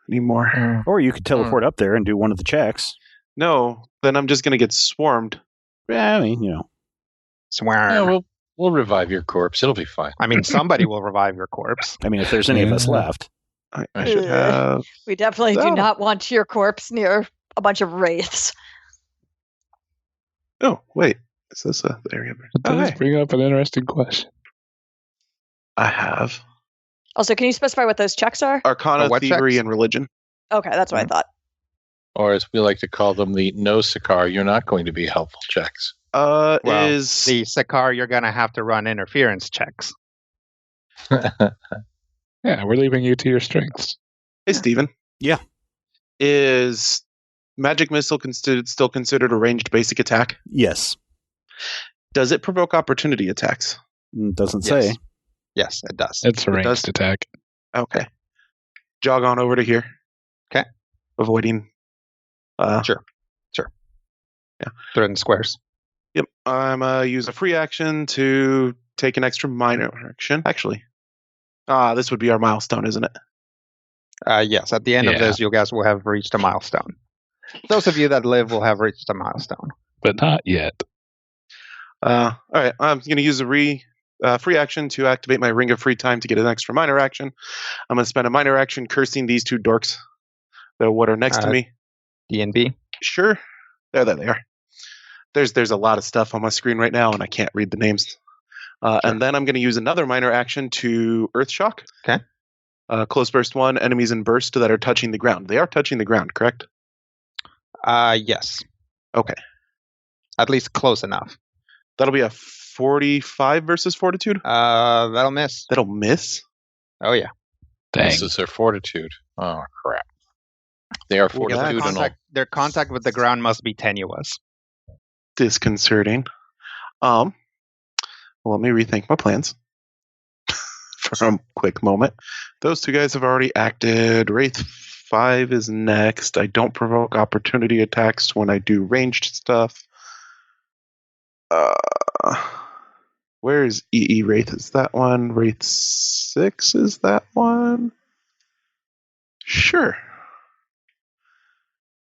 anymore? Or you could teleport up there and do one of the checks. No, then I'm just going to get swarmed. Yeah, I mean, you know. Swear. Yeah, we'll revive your corpse. It'll be fine. I mean, somebody will revive your corpse. I mean, if there's any of us Yeah. left. I should have. We definitely do That'll- not want your corpse near a bunch of wraiths. Oh, wait. Is this a area? It does hey. bring up an interesting question. I have Also, can you specify what those checks are? Arcana, what Thievery, checks? and Religion. Okay, that's what I thought. Or as we like to call them, the no Sakar, you're not going to be helpful checks. Well, Is The Sakar, you're going to have to run interference checks. Yeah, we're leaving you to your strengths. Hey, Steven. Yeah. Is Magic Missile still considered a ranged basic attack? Yes. Does it provoke opportunity attacks? Doesn't Yes. say. Yes, it does. It's a It does. ranged attack. Okay. Jog on over to here. Okay. Avoiding. Sure. Throw it in squares. Yep. I'm use a free action to take an extra minor action. Actually, this would be our milestone, isn't it? Yes, at the end of Yeah. this, you guys will have reached a milestone. Those of you that live will have reached a milestone. But not yet. All right. I'm going to use a free action to activate my Ring of Free Time to get an extra minor action. I'm going to spend a minor action cursing these 2 dorks. What are next to me? D&B. Sure. There they are. There's a lot of stuff on my screen right now, and I can't read the names. And then I'm going to use another minor action to Earth Shock. Okay. Close burst 1, enemies in burst that are touching the ground. They are touching the ground, correct? Yes. Okay. At least close enough. That'll be a 45 versus Fortitude. That'll miss. That'll miss. Oh, yeah. Dang. This is their fortitude. Oh, crap. They are Well, that- fortitudinal. Their contact with the ground must be tenuous. Disconcerting. Well, let me rethink my plans for a quick moment. Those 2 guys have already acted. Wraith 5 is next. I don't provoke opportunity attacks when I do ranged stuff. Where is EE Wraith? Is that one? Wraith 6 is that one? Sure.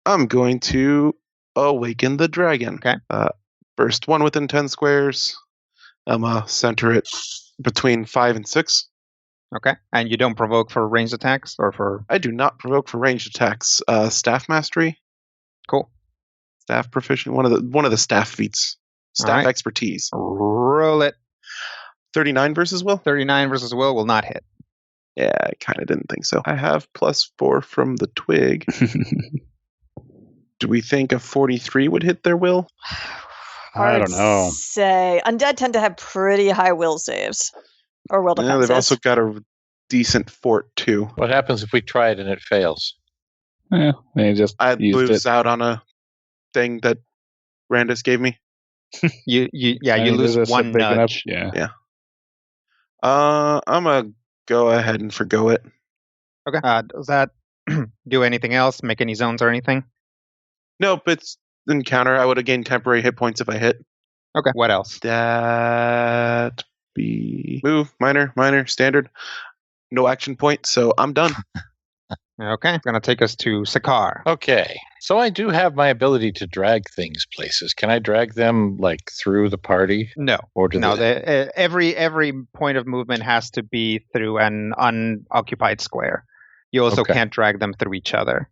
I'm going to awaken the dragon. Okay. Burst 1 within 10 squares. I'm center it between 5 and 6. Okay. And you don't provoke for ranged attacks or for... I do not provoke for ranged attacks. Staff mastery, Cool. staff proficient, one of the staff feats. Staff Alright. expertise. Roll it. 39 versus will? 39 versus will not hit. Yeah, I kind of didn't think so. I have +4 from the twig. Do we think a 43 would hit their will? I don't know. Say undead tend to have pretty high will saves or will Yeah, defenses. they've also got a decent fort too. What happens if we try it and it fails? Yeah, they just I'd used lose it. out on a thing that Randus gave me. You I mean, lose is this a one big enough- nudge. Yeah. I'm gonna go ahead and forgo it. Okay. Does that do anything else? Make any zones or anything? Nope, it's encounter. I would have gained temporary hit points if I hit. Okay. What else? That be move, minor, standard. No action point, so I'm done. Okay. It's going to take us to Sakar. Okay. So I do have my ability to drag things places. Can I drag them like through the party? No. Or do No, they... every point of movement has to be through an unoccupied square. You also Okay. can't drag them through each other.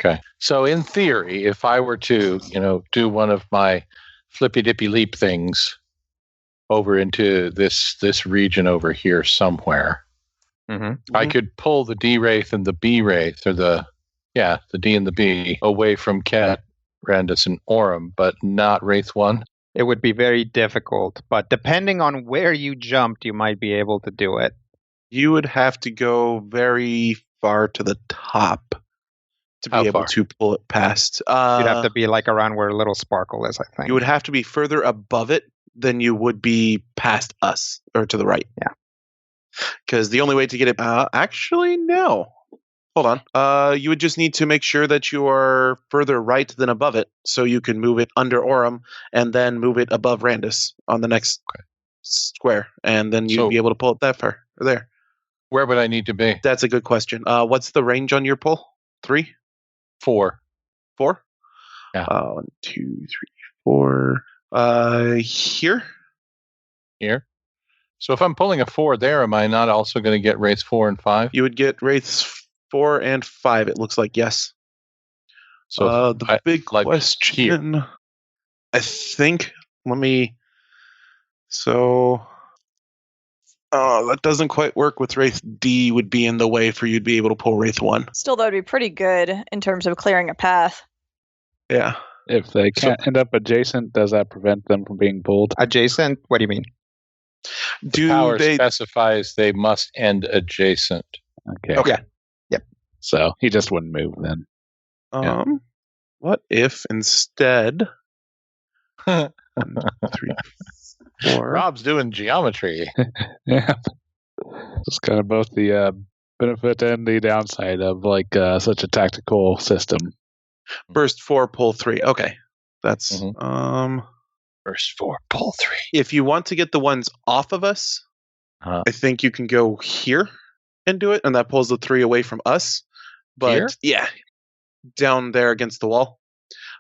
Okay. So in theory, if I were to, do one of my flippy dippy leap things over into this region over here somewhere, Mm-hmm. I could pull the D Wraith and the B Wraith, or the D and the B, away from Cat, Randus, and Orem, but not Wraith 1. It would be very difficult, but depending on where you jumped, you might be able to do it. You would have to go very far to the top to be How able far? to pull it past. You'd have to be like around where Little Sparkle is, I think. You would have to be further above it than you would be past us, or to the right. Yeah. Because the only way to get it... actually, no. Hold on. You would just need to make sure that you are further right than above it, so you can move it under Orem, and then move it above Randus on the next square, and then you'd be able to pull it that far, or there. Where would I need to be? That's a good question. What's the range on your pull? 3? 4. 4? Yeah. 1, 2, 3, 4. Here? Here. So if I'm pulling a 4 there, am I not also going to get Wraiths 4 and 5? You would get Wraiths 4 and 5, it looks like, yes. So the big question... Here. I think... Let me... So... that doesn't quite work with Wraith D would be in the way for you to be able to pull Wraith 1. Still, that would be pretty good in terms of clearing a path. Yeah. If they can't end up adjacent, does that prevent them from being pulled? Adjacent? What do you mean? The power specifies they must end adjacent. Okay. Yeah. Yep. So he just wouldn't move then. What if instead... 1, 2, 3, 4. Rob's doing geometry. Yeah. It's kind of both the benefit and the downside of like such a tactical system. Burst 4, pull 3. Okay. That's Burst 4, pull 3. If you want to get the ones off of us, I think you can go here and do it, and that pulls the 3 away from us. But here? Yeah, down there against the wall.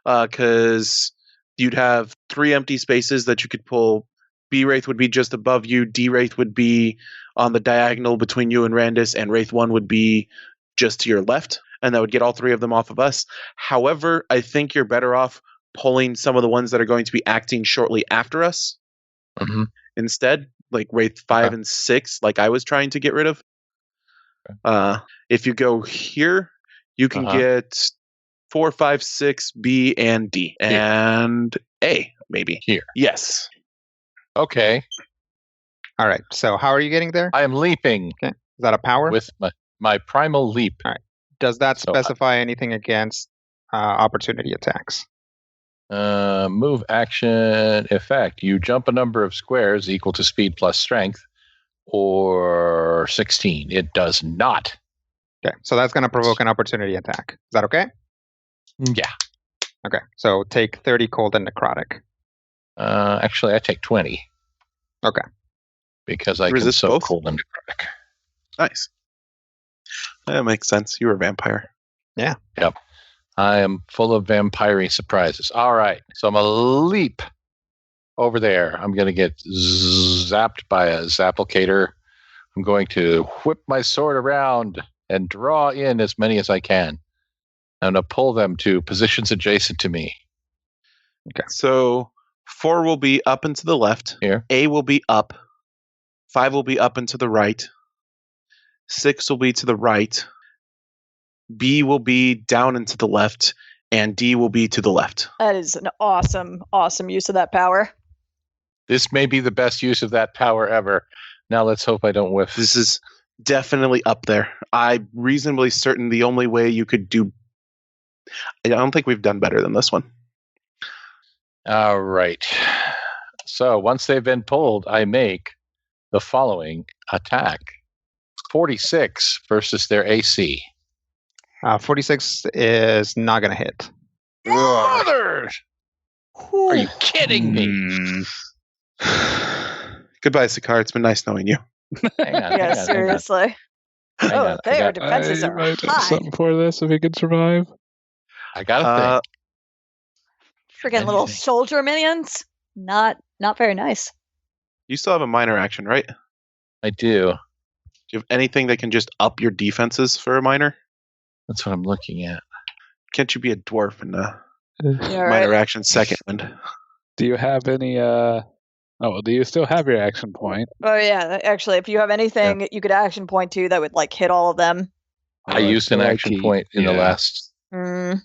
Because you'd have 3 empty spaces that you could pull. B Wraith would be just above you. D Wraith would be on the diagonal between you and Randus, and Wraith 1 would be just to your left, and that would get all 3 of them off of us. However, I think you're better off pulling some of the ones that are going to be acting shortly after us instead, like Wraith 5 and 6, like I was trying to get rid of. If you go here, you can get 4, 5, 6, B, and D. And A, maybe. Here. Yes. Okay. All right. So how are you getting there? I am leaping. Okay. Is that a power? With my primal leap. All right. Does that specify anything against opportunity attacks? Move action effect. You jump a number of squares equal to speed plus strength, or 16. It does not. Okay. So that's going to provoke an opportunity attack. Is that okay? Yeah. Okay. So take 30 cold and necrotic. Actually, I take 20. Okay. Because I resist can soak both? cold and necrotic. Nice. That makes sense. You're a vampire. Yeah. Yep. I am full of vampire surprises. All right. So I'm going to leap over there. I'm going to get zapped by a zapplicator. I'm going to whip my sword around and draw in as many as I can. I'm going to pull them to positions adjacent to me. Okay. So 4 will be up and to the left. Here. A will be up. 5 will be up and to the right. 6 will be to the right. B will be down and to the left. And D will be to the left. That is an awesome, awesome use of that power. This may be the best use of that power ever. Now let's hope I don't whiff. This is definitely up there. I'm reasonably certain the only way you could do... I don't think we've done better than this one. All right. So once they've been pulled, I make the following attack. 46 versus their AC. 46 is not going to hit. Mother! Are you kidding me? Goodbye, Sakar. It's been nice knowing you. Hang on, Yeah, seriously. Their defenses I are might have high. something for this if he could survive. I got a thing. Freaking little soldier minions. Not very nice. You still have a minor action, right? Do I do. you have anything that can just up your defenses for a minor? That's what I'm looking at. Can't you be a dwarf in a Yeah, minor right. action second wind? Do you have any do you still have your action point? Oh yeah, actually, if you have anything you could action point to that would like hit all of them. I used an action point in the last. Mm.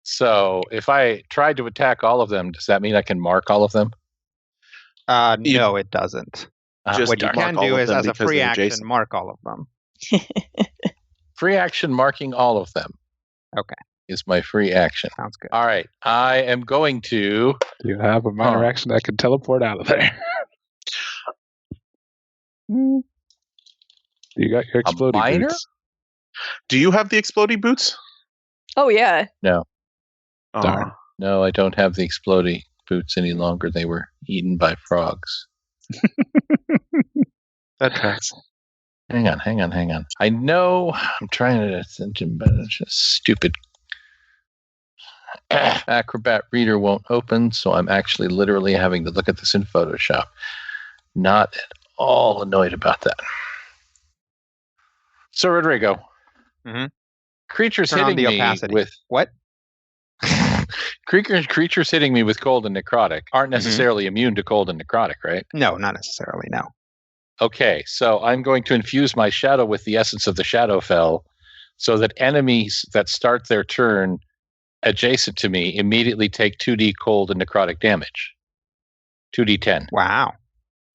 So if I tried to attack all of them, does that mean I can mark all of them? No, it doesn't. Just What you mark can all do of is, them as a because free they're action, adjacent. mark all of them. Free action marking all of them. Okay. is my free action. Sounds good. All right. I am going to... Do you have a minor action that can teleport out of there? You got your exploding minor? boots. Do you have the exploding boots? Oh yeah. No. Darn. No, I don't have the exploding boots any longer. They were eaten by frogs. That tracks. Hang on. I know I'm trying to think, but it's just stupid. Acrobat Reader won't open, so I'm actually literally having to look at this in Photoshop. Not at all annoyed about that. So, Rodrigo, creatures Turn on hitting the me opacity. with What? creatures hitting me with cold and necrotic aren't necessarily immune to cold and necrotic, right? No, not necessarily. No. Okay, so I'm going to infuse my shadow with the essence of the Shadowfell so that enemies that start their turn adjacent to me immediately take 2d cold and necrotic damage. 2d10. Wow.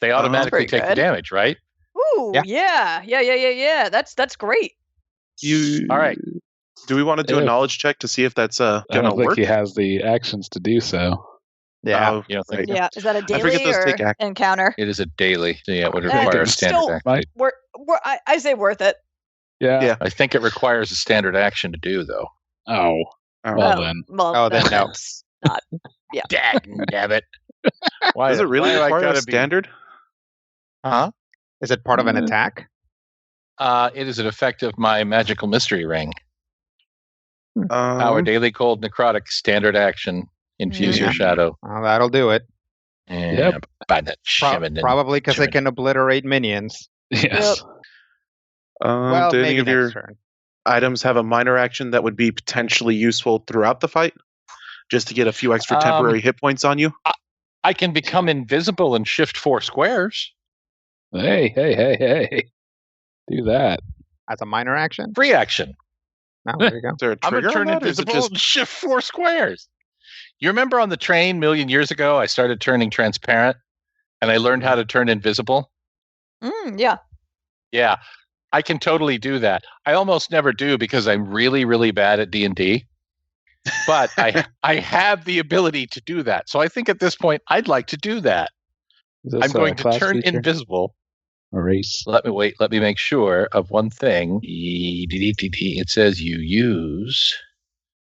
They automatically pretty take the good. damage, right? Ooh, yeah. That's great. All right. Do we want to do a Yeah. knowledge check to see if that's I gonna don't think work? he has the actions to do so. Yeah. Oh, You don't think right. Yeah, is that a forget daily those or take act- encounter? it is a daily? So yeah, it would Eh, require a it's standard still- action. Might. I say worth it. Yeah. I think it requires a standard action to do, though. Oh. Oh. Well then. Oh, then no. that's not. Dammit. Why Does it really why do I require a gotta standard? Huh? Is it part of an Mm. attack? It is an effect of my magical mystery ring. Power daily cold necrotic standard action. Infuse your shadow. Oh, that'll do it. And Yep. by the shimmin' Probably because they shimmin'. can obliterate minions. Yes. Well, do any maybe of your next turn. items have a minor action that would be potentially useful throughout the fight, just to get a few extra temporary hit points on you? I can become invisible and shift 4 squares. Hey. Do that. As a minor action? Free action. No, there you go. Is there a I'm trigger gonna turn on that, or is it invisible just and shift 4 squares. You remember on the train a million years ago, I started turning transparent, and I learned how to turn invisible? Yeah. Yeah, I can totally do that. I almost never do because I'm really, really bad at D&D. But I have the ability to do that. So I think at this point, I'd like to do that. Is this I'm going a to class turn feature? invisible. A race. Let me make sure of one thing. It says you use,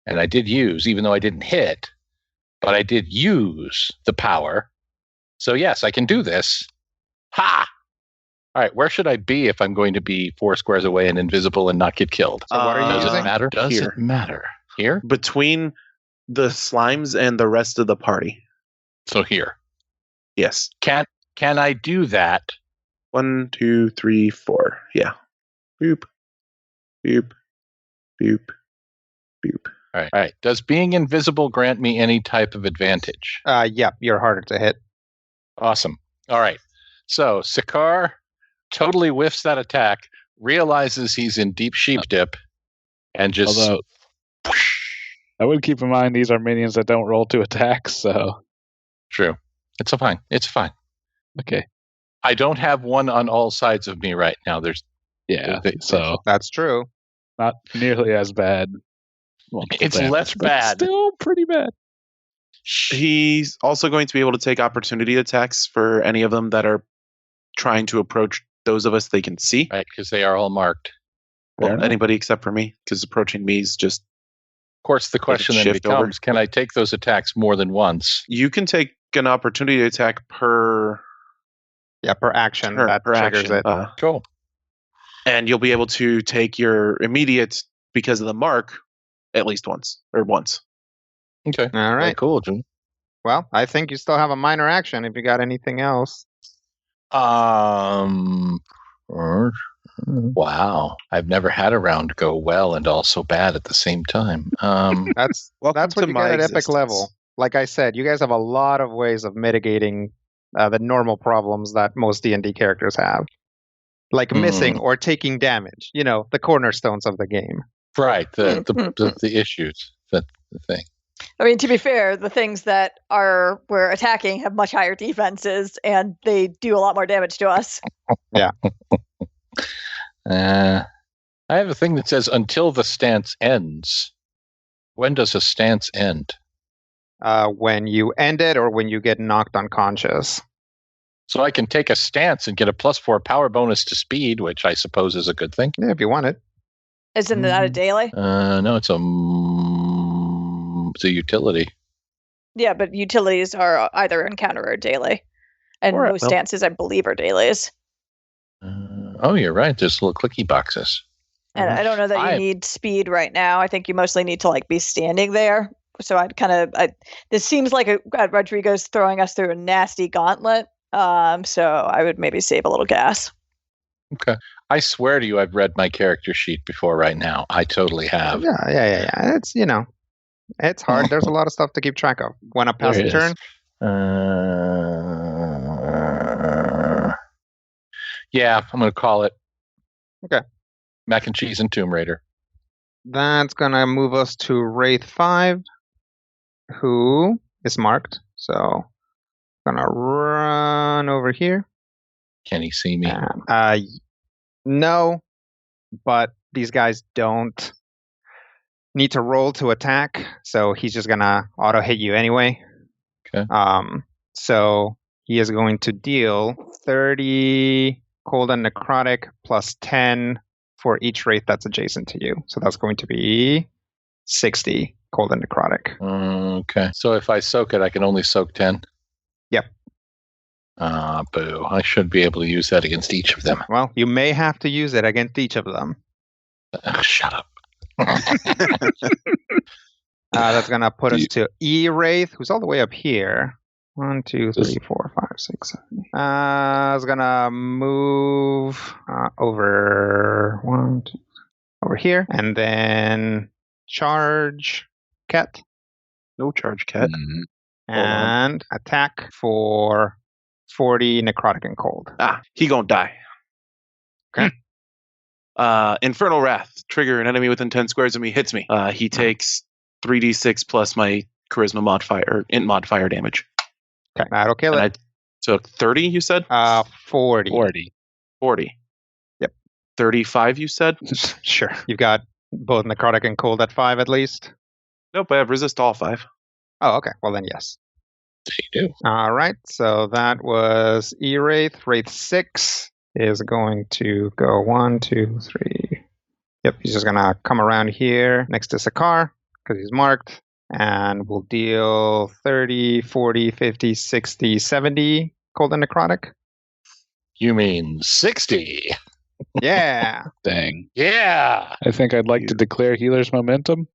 and I did use, even though I didn't hit, but I did use the power. So yes, I can do this. Ha! All right, where should I be if I'm going to be 4 squares away and invisible and not get killed? So what are you Does using? it matter? Does Here. it matter? Here? between the slimes and the rest of the party? So here. Yes. Can I do that? 1, 2, 3, 4. Yeah. Boop. Boop. Boop. Boop. All right. Does being invisible grant me any type of advantage? Yeah, you're harder to hit. Awesome. All right. So Sakaar totally whiffs that attack, realizes he's in deep sheep dip, and just Although, I would keep in mind these are minions that don't roll to attack, so true. It's fine. It's fine. okay. I don't have one on all sides of me right now. There's Yeah. They- So That's true. not nearly as bad. Multiple It's damage, less but bad. Still pretty bad. He's also going to be able to take opportunity attacks for any of them that are trying to approach those of us they can see. right because they are all marked. Fair Well, enough. anybody except for me, because approaching me is just. Of course, the question then shift over. becomes: can I take those attacks more than once? You can take an opportunity attack per Yeah, per action. turn, that per triggers action. it. Cool. And you'll be able to take your immediate, because of the mark, at least once. Or once. Okay. All Very right. cool, Jim. Well, I think you still have a minor action if you got anything else. Wow. I've never had a round go well and also bad at the same time. That's Welcome that's what to you my get at epic existence. level. Like I said, you guys have a lot of ways of mitigating the normal problems that most D&D characters have. Like missing or taking damage. You know, the cornerstones of the game. right. The issues. The thing. I mean, to be fair, the things that we're attacking have much higher defenses, and they do a lot more damage to us. I have a thing that says until the stance ends. When does a stance end? When you end it or when you get knocked unconscious. So I can take a stance and get a +4 power bonus to speed, which I suppose is a good thing. Yeah, if you want it. Isn't that a daily? No, it's a utility. Yeah, but utilities are either encounter or daily. And most stances, I believe, are dailies. Oh, you're right. There's little clicky boxes. And I don't know that you need speed right now. I think you mostly need to like be standing there. So I'd kind of this seems like Rodrigo's throwing us through a nasty gauntlet. So I would maybe save a little gas. Okay. I swear to you, I've read my character sheet before right now. I totally have. Yeah. It's, it's hard. There's a lot of stuff to keep track of. Want to pass the turn? Yeah, I'm going to call it. Okay. Mac and cheese and Tomb Raider. That's going to move us to Wraith 5, who is marked. So I'm going to run over here. Can he see me? No, but these guys don't need to roll to attack, so he's just going to auto hit you anyway. Okay. So he is going to deal 30 cold and necrotic plus 10 for each wraith that's adjacent to you. So that's going to be 60 cold and necrotic. Okay. So if I soak it, I can only soak 10? Yep. Boo. I should be able to use that against each of them. Well, you may have to use it against each of them. Shut up. That's going to put us to E-Wraith, who's all the way up here. 1, 2, 3, 4, 5, 6, 7. It's going to move over over here, and then charge Ket. No charge, Ket. And attack for 40 necrotic and cold. He gonna die. Okay. Infernal Wrath. Trigger an enemy within 10 squares of me hits me. He takes 3d6 plus my charisma modifier, or int modifier damage. Okay, that'll kill it. I took 30, you said? 40. 40. Yep. 35, you said? Sure. You've got both necrotic and cold at 5 at least? Nope, I have resist all 5. Oh, okay. Well, then yes. You do. All right. So that was E-Wraith. Wraith 6 is going to go 1, 2, 3. Yep, he's just going to come around here next to Sakar because he's marked. And we'll deal 30, 40, 50, 60, 70 cold and necrotic. You mean 60? Yeah. Dang. Yeah. I think I'd like to declare Healer's Momentum.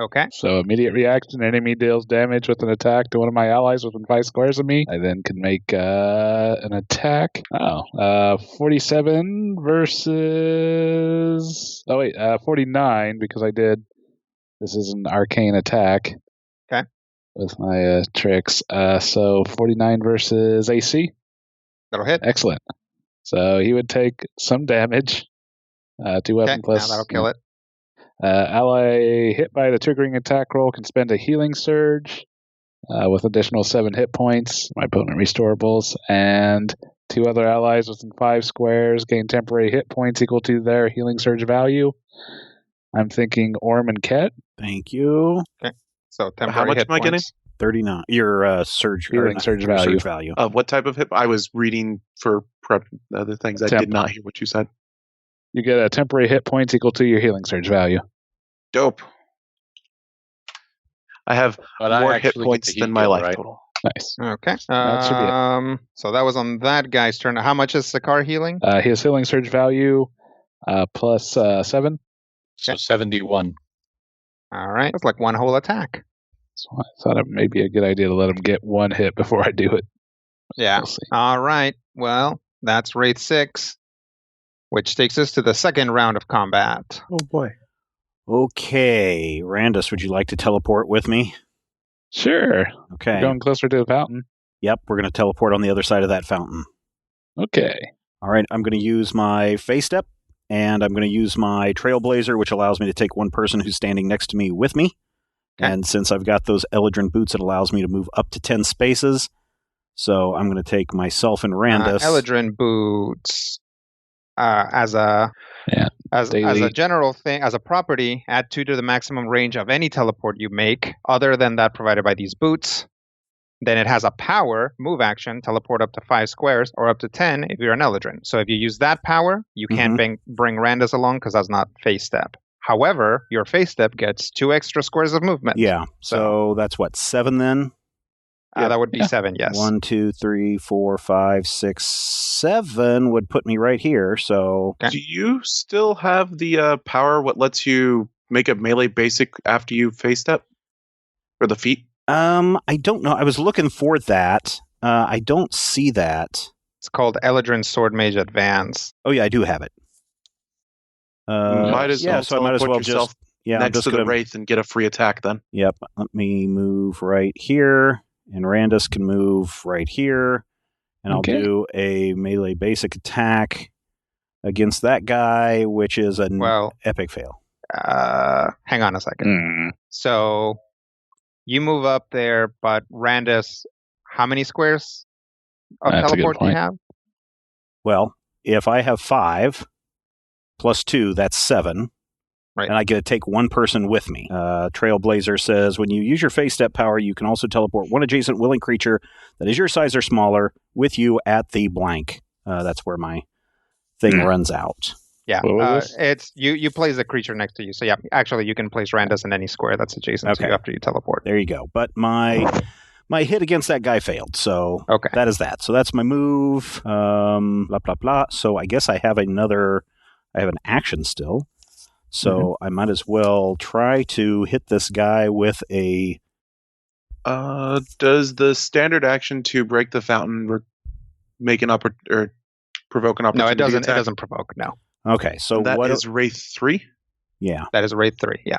Okay. So immediate reaction, enemy deals damage with an attack to one of my allies within 5 squares of me. I then can make an attack. 47 versus... 49 because I did... This is an arcane attack. Okay. With my tricks. So 49 versus AC. That'll hit. Excellent. So he would take some damage. 2 weapon plus. Now that'll kill it. Ally hit by the triggering attack roll can spend a healing surge with additional 7 hit points. My opponent restorables. And 2 other allies within 5 squares gain temporary hit points equal to their healing surge value. I'm thinking Orm and Ket. Thank you. Okay. So temporary How much hit am I getting? points. 39. Your surge value. What type of hit? I was reading for prep other things. I did not hear what you said. You get a temporary hit points equal to your healing surge value. Dope. I have more hit points than my life total. Nice. Okay. That should be it. So that was on that guy's turn. How much is Sakar healing? His healing surge value plus 7. So 71. All right. It's like 1 whole attack. So I thought it may be a good idea to let him get 1 hit before I do it. Yeah. We'll see. All right. Well, that's Wraith 6, which takes us to the second round of combat. Oh, boy. Okay. Randus, would you like to teleport with me? Sure. Okay. We're going closer to the fountain. Yep, we're going to teleport on the other side of that fountain. Okay. All right, I'm going to use my Phase Step, and I'm going to use my Trailblazer, which allows me to take one person who's standing next to me with me. Okay. And since I've got those Eladrin boots, it allows me to move up to 10 spaces. So I'm going to take myself and Randus. Eladrin boots. as a daily. general thing, as a property, add 2 to the maximum range of any teleport you make, other than that provided by these boots. Then it has a power, move action, teleport up to 5 squares, or up to 10 if you're an Eldrin. So if you use that power, you can't bring Randus along because that's not face step. However, your face step gets 2 extra squares of movement. Yeah. So that's what, 7 then? That would be 7, yes. 1, 2, 3, 4, 5, 6, 7 would put me right here. So Okay. Do you still have the power? What lets you make a melee basic after you face step, or the feat? I don't know. I was looking for that. I don't see that. It's called Eldrin Sword Mage Advance. Oh yeah, I do have it. Might as well so I might as teleport well yourself just next to the wraith and get a free attack then. Yep. Let me move right here, and Randus can move right here, and I'll do a melee basic attack against that guy, which is an epic fail. Hang on a second. So you move up there, but Randus, how many squares of teleport do you have? Well, if I have 5 plus 2, that's 7. Right. And I get to take one person with me. Trailblazer says, when you use your face step power, you can also teleport one adjacent willing creature that is your size or smaller with you at the blank. That's where my thing runs out. Yeah, it's you place the creature next to you. So yeah, actually you can place Randus in any square that's adjacent to you after you teleport. There you go. But my hit against that guy failed, so that is that. So that's my move. Blah blah blah. So I guess I have an action still. So I might as well try to hit this guy with a. Does the standard action to break the fountain make an or provoke an opportunity? No, it doesn't. Attack? It doesn't provoke. No. Okay, so that what is Wraith 3? Yeah. That is Wraith 3, yeah.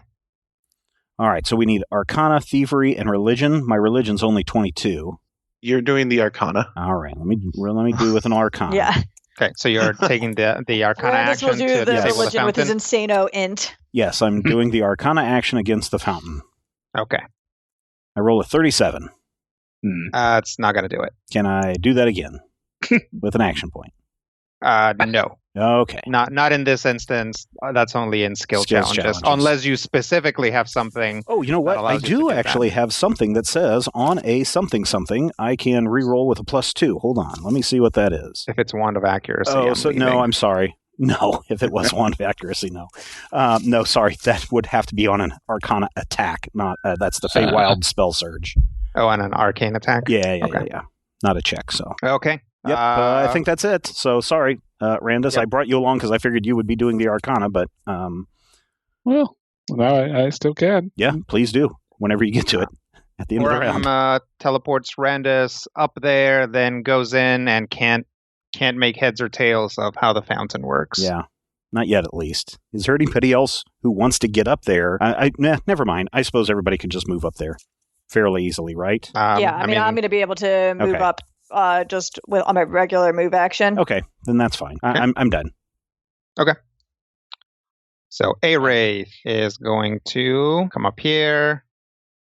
All right, so we need Arcana, Thievery, and Religion. My Religion's only 22. You're doing the Arcana. All right, let me do with an Arcana. Yeah. Okay, so you're taking the Arcana Randus action will do to the disable the religion with his fountain? Insano int. Yes, I'm doing the Arcana action against the fountain. Okay. I roll a 37. It's not going to do it. Can I do that again with an action point? No. Okay. Not in this instance. That's only in skill challenges, unless you specifically have something. Oh, you know what? I do actually have something that says on a something, I can reroll with a +2. Hold on. Let me see what that is. If it's Wand of Accuracy. No, I'm sorry. No, if it was Wand of Accuracy, no. No, sorry. That would have to be on an Arcana attack. Not that's the Feywild Spell Surge. Oh, on an Arcane attack? Yeah. Not a check, so. Okay. Yep, I think that's it. So, sorry, Randus, I brought you along because I figured you would be doing the Arcana, but... Well, now I still can. Yeah, please do, whenever you get to it, at the end of the round. Teleports Randus up there, then goes in and can't make heads or tails of how the fountain works. Yeah, not yet at least. Is there anybody else who wants to get up there? Never mind. I suppose everybody can just move up there fairly easily, right? Yeah, I mean, I'm going to be able to move up just on my regular move action. Okay, then that's fine. I'm done. Okay. So A-Wraith is going to come up here.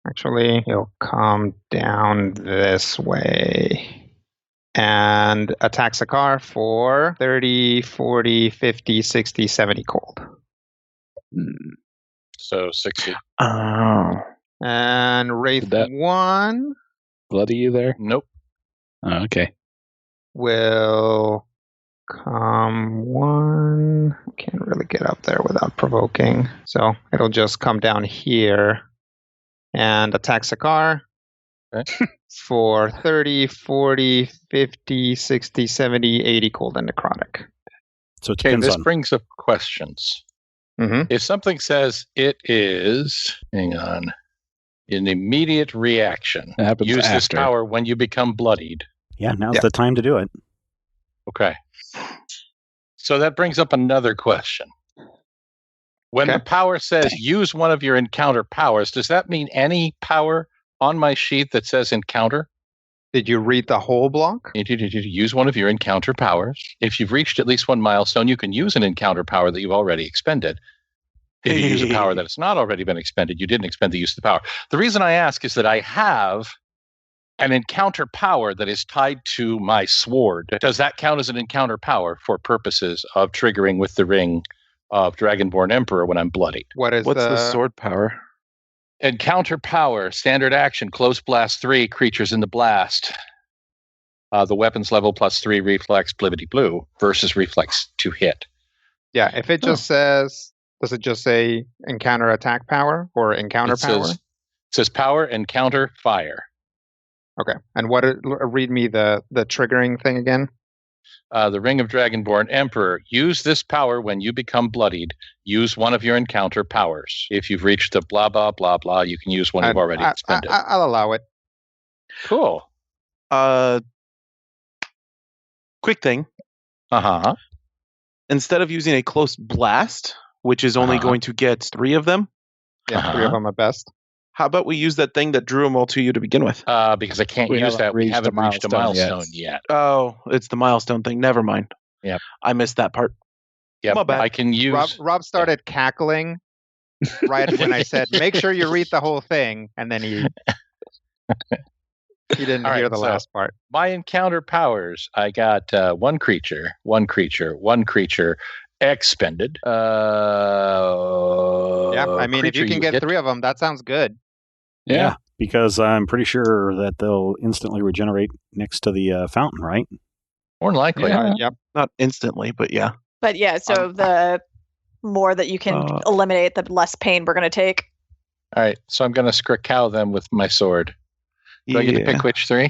Actually, he'll come down this way and attack Sakar for 30, 40, 50, 60, 70 cold. So 60. Oh. And Wraith 1. Bloody you there? Nope. Oh, okay. Will come 1. Can't really get up there without provoking. So it'll just come down here and attack Sakar for 30, 40, 50, 60, 70, 80 cold and necrotic. So it depends this on... brings up questions. If something says it is, hang on, an immediate reaction, use this power when you become bloodied. Yeah, now's the time to do it. Okay. So that brings up another question. When the power says use one of your encounter powers, does that mean any power on my sheet that says encounter? Did you read the whole block? Use one of your encounter powers. If you've reached at least one milestone, you can use an encounter power that you've already expended. If you use a power that has not already been expended, you didn't expend the use of the power. The reason I ask is that I have an encounter power that is tied to my sword. Does that count as an encounter power for purposes of triggering with the ring of Dragonborn Emperor when I'm bloodied? What's the sword power? Encounter power, standard action, close blast 3, creatures in the blast. The weapons level +3, reflex, blibbity blue, versus reflex to hit. Yeah, if it just says, does it just say encounter attack power or encounter power? It says power, encounter, fire. Okay, and read me the triggering thing again. The Ring of Dragonborn Emperor. Use this power when you become bloodied. Use one of your encounter powers. If you've reached the blah, blah, blah, blah, you can use one you've already expended. I'll allow it. Cool. Quick thing. Uh-huh. Instead of using a close blast, which is only going to get 3 of them. Yeah, 3 of them at best. How about we use that thing that drew them all to you to begin with? Because I can't use that. We haven't reached a milestone yet. Oh, it's the milestone thing. Never mind. Yep. I missed that part. Yeah, my bad. I can use... Rob started cackling right when I said, make sure you read the whole thing, and then he didn't hear the last part. My encounter powers, I got one creature, expended. Yeah, I mean, if you can get 3 of them, that sounds good. Yeah, because I'm pretty sure that they'll instantly regenerate next to the fountain, right? More than likely. Yep. Not instantly, but yeah. But yeah, so the more that you can eliminate, the less pain we're going to take. All right, so I'm going to Skrakow them with my sword. Do I get to pick which 3?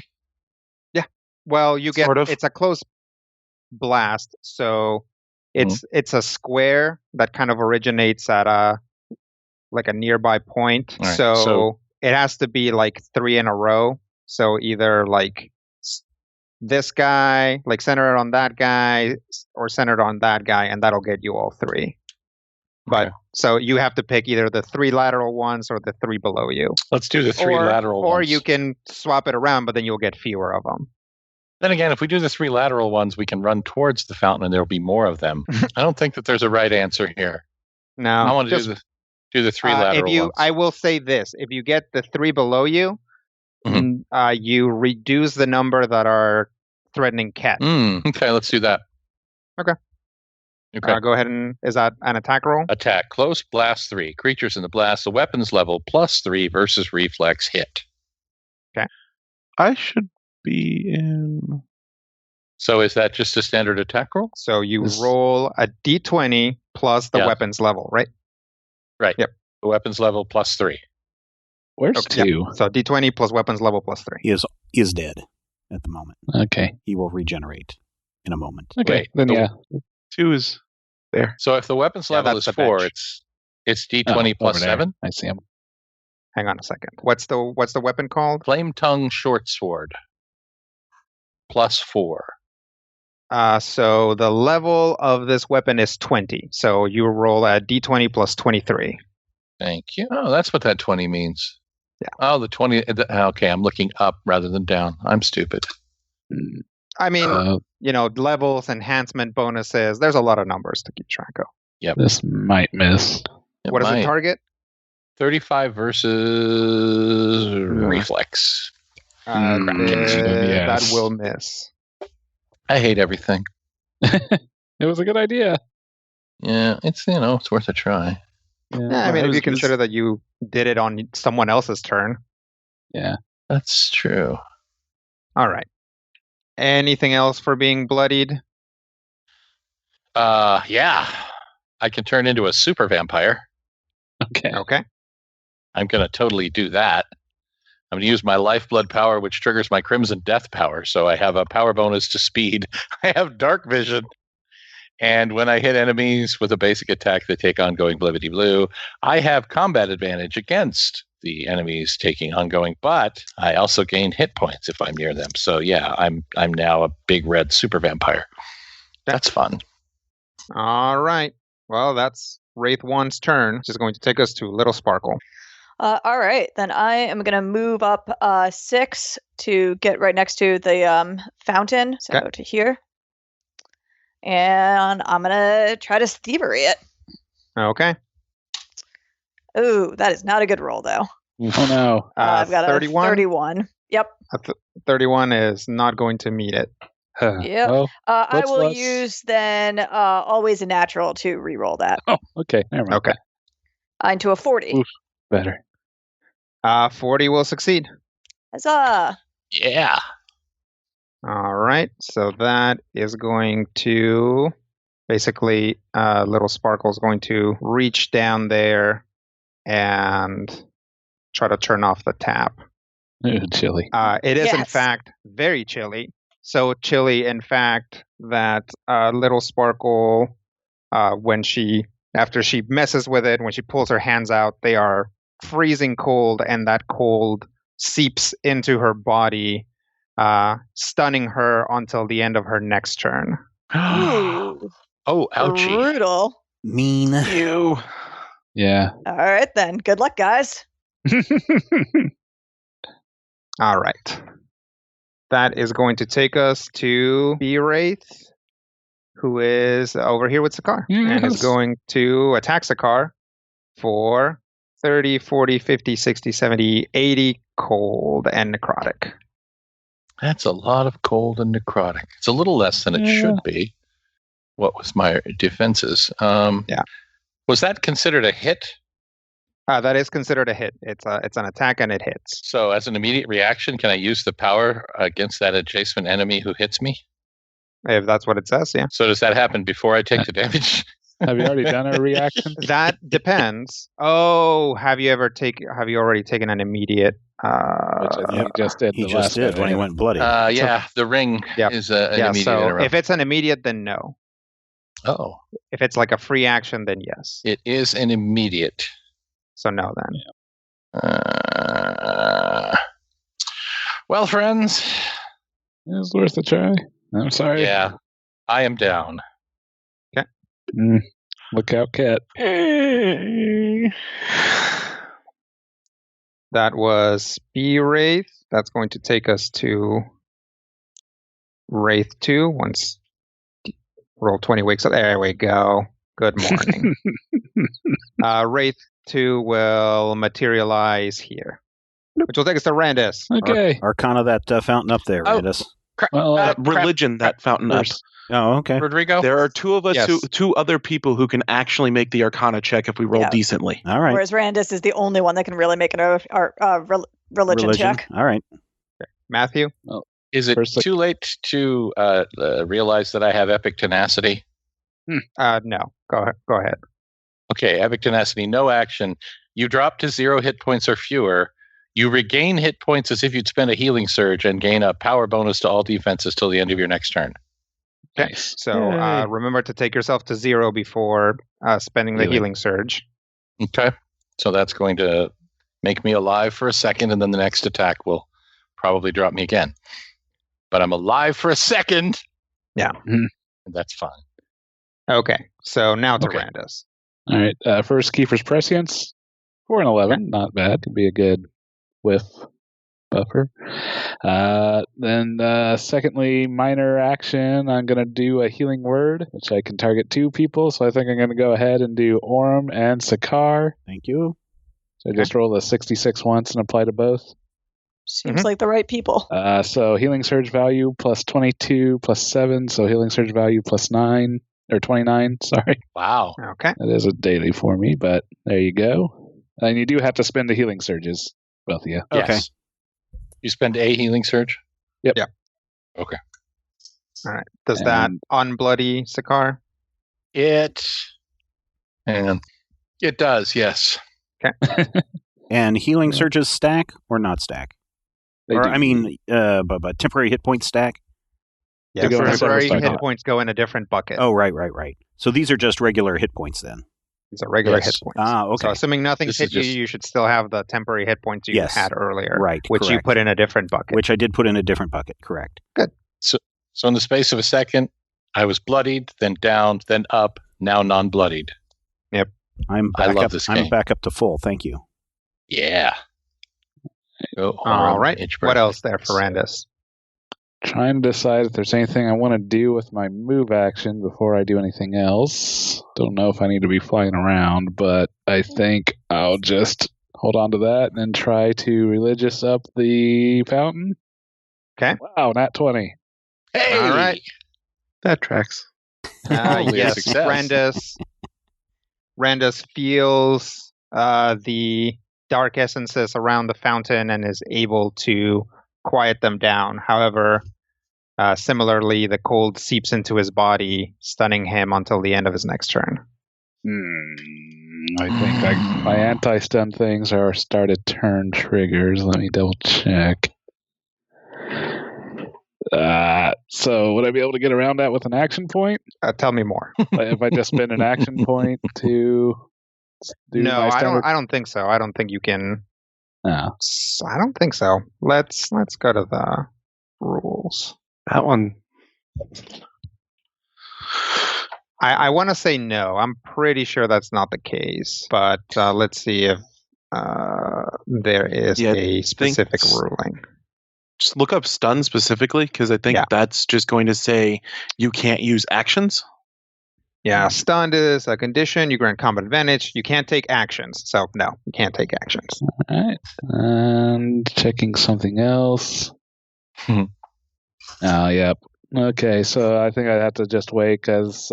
Yeah. Well, you get it's a close blast, so it's a square that kind of originates at a nearby point. Right, so it has to be 3 in a row. So either this guy, centered on that guy, or centered on that guy, and that'll get you all 3. But so you have to pick either the 3 lateral ones or the 3 below you. Let's do the 3 lateral ones. Or you can swap it around, but then you'll get fewer of them. Then again, if we do the 3 lateral ones, we can run towards the fountain and there'll be more of them. I don't think that there's a right answer here. No. I want to do the 3 lateral ones. I will say this. If you get the 3 below you, you reduce the number that are threatening catch. Okay, let's do that. Okay. Go ahead is that an attack roll? Attack. Close blast 3. Creatures in the blast. The weapons level +3 versus reflex hit. Okay. I should be in. So is that just a standard attack roll? So you roll a d20 plus the weapons level, right? Right. Yep. The weapons level +3. Where's 2? Yep. So d20 plus weapons level +3. He is dead at the moment. Okay. He will regenerate in a moment. Okay. Then 2 is there. So if the weapons level is 4, it's d20 plus 7. I see him. Hang on a second. What's the weapon called? Flame Tongue Short Sword. +4. So the level of this weapon is 20. So you roll a d20 plus 23. Thank you. Oh, that's what that 20 means. Yeah. Oh, the 20. Okay, I'm looking up rather than down. I'm stupid. I mean, levels, enhancement bonuses. There's a lot of numbers to keep track of. Yep. This might miss. What is the target? 35 versus reflex. That will miss. I hate everything. It was a good idea. Yeah, it's worth a try. Yeah, I mean, if you consider that you did it on someone else's turn. Yeah. That's true. All right. Anything else for being bloodied? Yeah. I can turn into a super vampire. Okay. I'm going to totally do that. I'm going to use my lifeblood power, which triggers my crimson death power. So I have a power bonus to speed. I have dark vision. And when I hit enemies with a basic attack that take ongoing blibbity blue, I have combat advantage against the enemies taking ongoing, but I also gain hit points if I'm near them. So yeah, I'm now a big red super vampire. That's fun. All right. Well, that's Wraith 1's turn, which is going to take us to Little Sparkle. All right, then I am going to move up 6 to get right next to the fountain. So to here. And I'm going to try to thievery it. Okay. Ooh, that is not a good roll, though. Oh, no. I've got 31? a 31. Yep. 31 is not going to meet it. Yep. Well, I will let's- use then always a natural to re-roll that oh, okay. Never mind. Okay. into a 40. Oof. Better. 40 will succeed. Huzzah! Yeah. All right. So that is going to basically little Sparkle is going to reach down there and try to turn off the tap. Ooh, chilly. It is in Yes. fact very chilly. So chilly, in fact, that little Sparkle, after she messes with it, when she pulls her hands out, they are freezing cold, and that cold seeps into her body, stunning her until the end of her next turn. Ooh, Oh, ouchie. brutal. Mean. You. Yeah. All right then. Good luck, guys. All right. That is going to take us to B-Wraith, who is over here with Sakar, and is Yes. going to attack Sakar for 30, 40, 50, 60, 70, 80 cold and necrotic. That's a lot of cold and necrotic. It's a little less than it Yeah. should be. What was my defenses? Yeah. Was that considered a hit? That is considered a hit. It's an attack and it hits. So as an immediate reaction, can I use the power against that adjacent enemy who hits me? If that's what it says, yeah. So does that happen before I take the damage? Have you already done a reaction? That depends. Oh, have you already taken an immediate? Which I think Yep. he just did. He the just last did guy, when he right? went bloody. Yeah, the ring Yep. is an immediate so interrupt. if it's an immediate, then no. Oh, If it's like a free action, then yes. it is an immediate. So no, then. Well, friends, It was worth a try. I'm sorry. yeah, I am down. Look out, cat. That was B-Wraith. That's going to take us to Wraith 2. Once roll 20 wakes up. There we go. Good morning. Wraith 2 will materialize here, which will take us to Randus. Okay. Arcana that fountain up there, Oh. Randus. Well, Crap. Religion, that fountain up. First, Oh, okay. Rodrigo? There are two of us, Yes. two other people who can actually make the Arcana check if we roll Yeah. decently. All right. Whereas Randus is the only one that can really make an religion check. All right. Matthew? Is it First, too late to realize that I have epic tenacity? No. Go ahead. Okay, epic tenacity, no action. You drop to 0 hit points or fewer. You regain hit points as if you'd spend a healing surge and gain a power bonus to all defenses till the end of your next turn. Okay. Nice. So Yay. remember to take yourself to 0 before spending the Healing. healing surge. Okay, so that's going to make me alive for a second, and then the next attack will probably drop me again. But I'm alive for a second. Yeah. Mhm. That's fine. Okay. So now to Okay. Randus. All right. First, Kiefer's Prescience. 4 and 11. Not bad. Could be a good whiff buffer. Then, secondly, minor action. I'm going to do a healing word, which I can target 2 people. So I think I'm going to go ahead and do Orm and Sakar. Thank you. So just roll a 66 once and apply to both. Seems like the right people. So healing surge value plus 22 plus 7. So healing surge value plus 9 or 29. Sorry. Wow. Okay. That is a daily for me, but there you go. And you do have to spend the healing surges, both of you. Okay. Yes. You spend a healing surge? Yep. Yeah. Okay. All right. Does that And- unbloody Sakar? It does, yes. And healing Yeah. surges stack or not stack? They or do. I mean, but temporary hit points stack. Yeah. go in a Temporary separate hit bucket. points go in a different bucket. Oh, right. So these are just regular hit points then. These are regular Yes. hit points. Ah, okay. So assuming nothing This hit is just- you should still have the temporary hit points you Yes. had earlier. Right, Which you correct. put in a different bucket. Which I did put in a different bucket. Correct. So in the space of a second, I was bloodied, then down, then up, now non-bloodied. I'm I back love up. this I'm game. back up to full. Thank you. Yeah. Go All Orm right. Edgeburn. What else there for Randus? Trying to decide if there's anything I want to do with my move action before I do anything else. Don't know if I need to be flying around, but I think I'll just hold on to that and then try to religious up the fountain. Okay. Wow, nat 20. Hey! All right. That tracks. Probably a Yes, success. Randus feels the dark essences around the fountain and is able to quiet them down. However, similarly, the cold seeps into his body, stunning him until the end of his next turn. I think my anti-stun things are started turn triggers. Let me double check. So would I be able to get around that with an action point? Tell me more. If I just spend an action point to do No, my I standard... don't think so. I don't think you can. No. I don't think so. Let's go to the rules. That one. I want to say no. I'm pretty sure that's not the case, but let's see if there is a specific ruling. Just look up stun specifically, because I think that's just going to say you can't use actions. Yeah, stunned is a condition. You grant combat advantage. You can't take actions. So, no, you can't take actions. All right. And checking something else. Yep. Okay, so I think I have to just wait because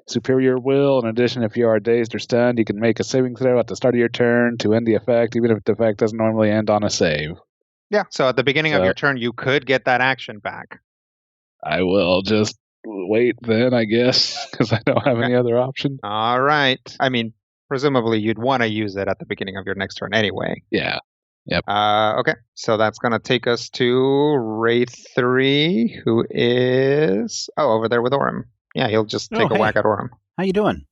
superior will. In addition, if you are dazed or stunned, you can make a saving throw at the start of your turn to end the effect, even if the effect doesn't normally end on a save. Yeah, so at the beginning of your turn, you could get that action back. I will just wait then, I guess, because I don't have any other option. All right. I mean, presumably you'd want to use it at the beginning of your next turn anyway. Yeah. Yep. Okay, so that's going to take us to Wraith 3, who is over there with Orem. Yeah, he'll just take a whack at Orem. How you doing?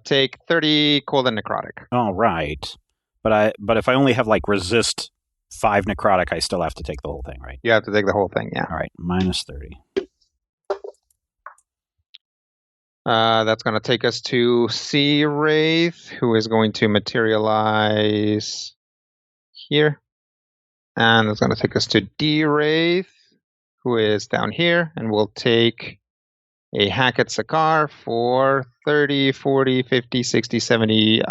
Take 30 cold and necrotic. All right, but if I only have like resist 5 necrotic, I still have to take the whole thing, right? You have to take the whole thing, yeah. All right, minus 30. That's going to take us to Sea Wraith, who is going to materialize here. And it's going to take us to D Wraith, who is down here, and we'll take a hack at Sakar for 30, 40, 50, 60, 70,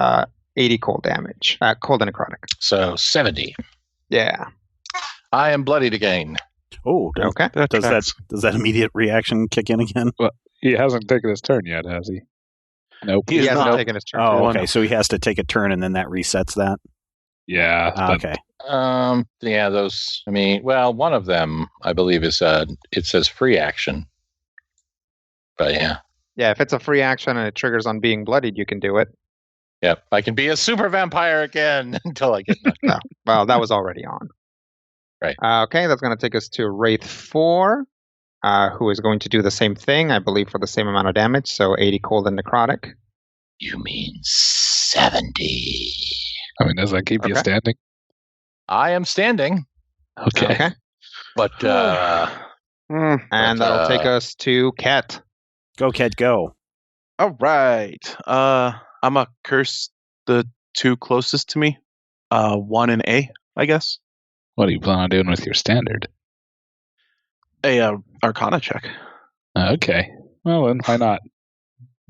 80 cold damage. Cold and necrotic. So 70. Yeah. I am bloodied again. Oh, okay. Does that immediate reaction kick in again? Well, he hasn't taken his turn yet, has he? Nope. He hasn't taken his turn. Oh, okay. So he has to take a turn, and then that resets that. Yeah. Okay. Yeah, those. I mean, well, one of them, I believe, is it says free action. But yeah. Yeah, if it's a free action and it triggers on being bloodied, you can do it. Yep, I can be a super vampire again until I get knocked out. Well, that was already on. Right. Okay, that's going to take us to Wraith 4, who is going to do the same thing, I believe, for the same amount of damage, so 80 cold and necrotic. You mean 70? I mean, does that keep you standing? I am standing. Okay. But and that'll take us to Ket. Go, Ket, go. All right. I'm going to curse the 2 closest to me. 1 and A, I guess. What do you plan on doing with your standard? A Arcana check. Okay. Well, then why not?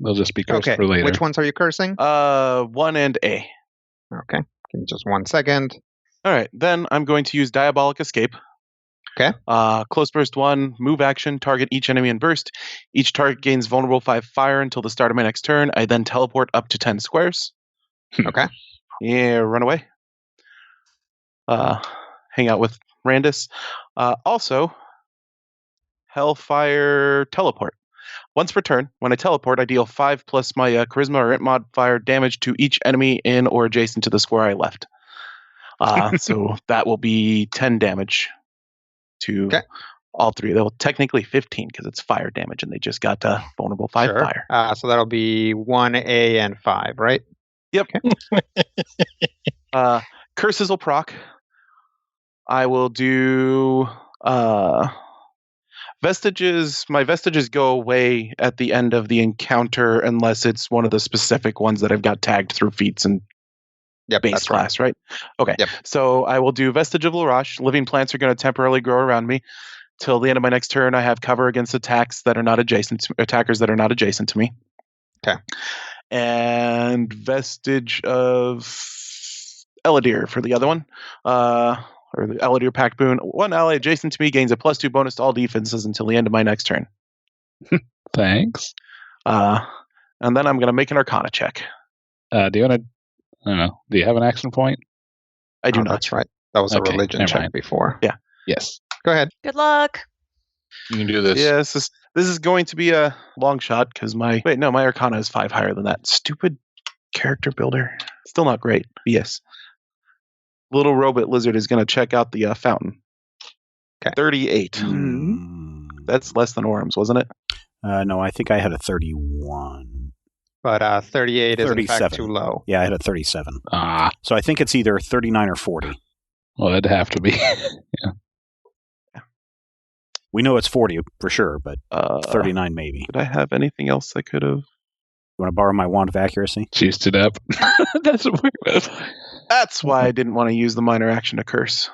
They'll just be cursed for later. Which ones are you cursing? 1 and A. Okay. Give me just 1 second. All right. Then I'm going to use Diabolic Escape. Okay. Close burst 1, move action, target each enemy in burst. Each target gains vulnerable 5 fire until the start of my next turn. I then teleport up to 10 squares. Okay. Yeah, run away. Hang out with Randus. Also, Hellfire Teleport. Once per turn, when I teleport, I deal 5 plus my Charisma or Int modifier damage to each enemy in or adjacent to the square I left. So that will be 10 damage to all 3. That will technically 15 because it's fire damage and they just got vulnerable 5 fire. So that'll be 1A and 5, right? Yep. Okay. Curses will proc. I will do vestiges. My vestiges go away at the end of the encounter unless it's one of the specific ones that I've got tagged through feats and base class, right? Okay. Yep. So I will do Vestige of Larash. Living plants are going to temporarily grow around me. Till the end of my next turn, I have cover against attackers that are not adjacent to me. Okay. And Vestige of Eladir for the other one. Or the Eladir Pact Boon. One ally adjacent to me gains a +2 bonus to all defenses until the end of my next turn. Thanks. And then I'm going to make an Arcana check. Do you want to? I don't know. Do you have an action point? I do not. That's right. That was a Okay, religion never check mind. before. Yeah. Yes. Go ahead. Good luck. You can do this. Yes, this is going to be a long shot because my Arcana is 5 higher than that. Stupid character builder. Still not great. But yes. Little robot lizard is going to check out the fountain. Okay. 38. That's less than Orm's, wasn't it? No, I think I had a 31. But 38 is in fact 37. too low. Yeah, I had a 37. Ah, So I think it's either 39 or 40. well, it'd have to be. We know it's 40 for sure, but 39 maybe. Did I have anything else I could have? You want to borrow my wand of accuracy? Juiced it up. That's what we're about. That's why I didn't want to use the minor action to curse.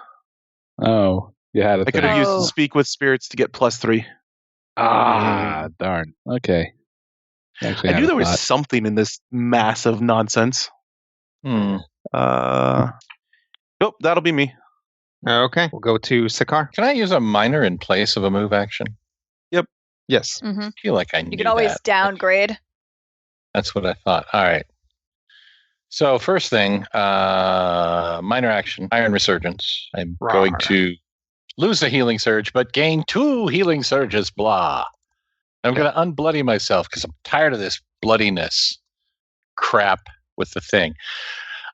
Oh, you had it. I could have there. used Speak with Spirits to get +3. Ah, darn. Okay. Actually, I knew there was thought. something in this mass of nonsense. Hmm. Nope, that'll be me. Okay. We'll go to Sakar. Can I use a minor in place of a move action? Yes. Hmm. I feel like I knew You can always that. downgrade. That's what I thought. All right. So first thing, minor action, Iron Resurgence. I'm going to lose a healing surge, but gain 2 healing surges, blah. I'm going to unbloody myself because I'm tired of this bloodiness crap with the thing.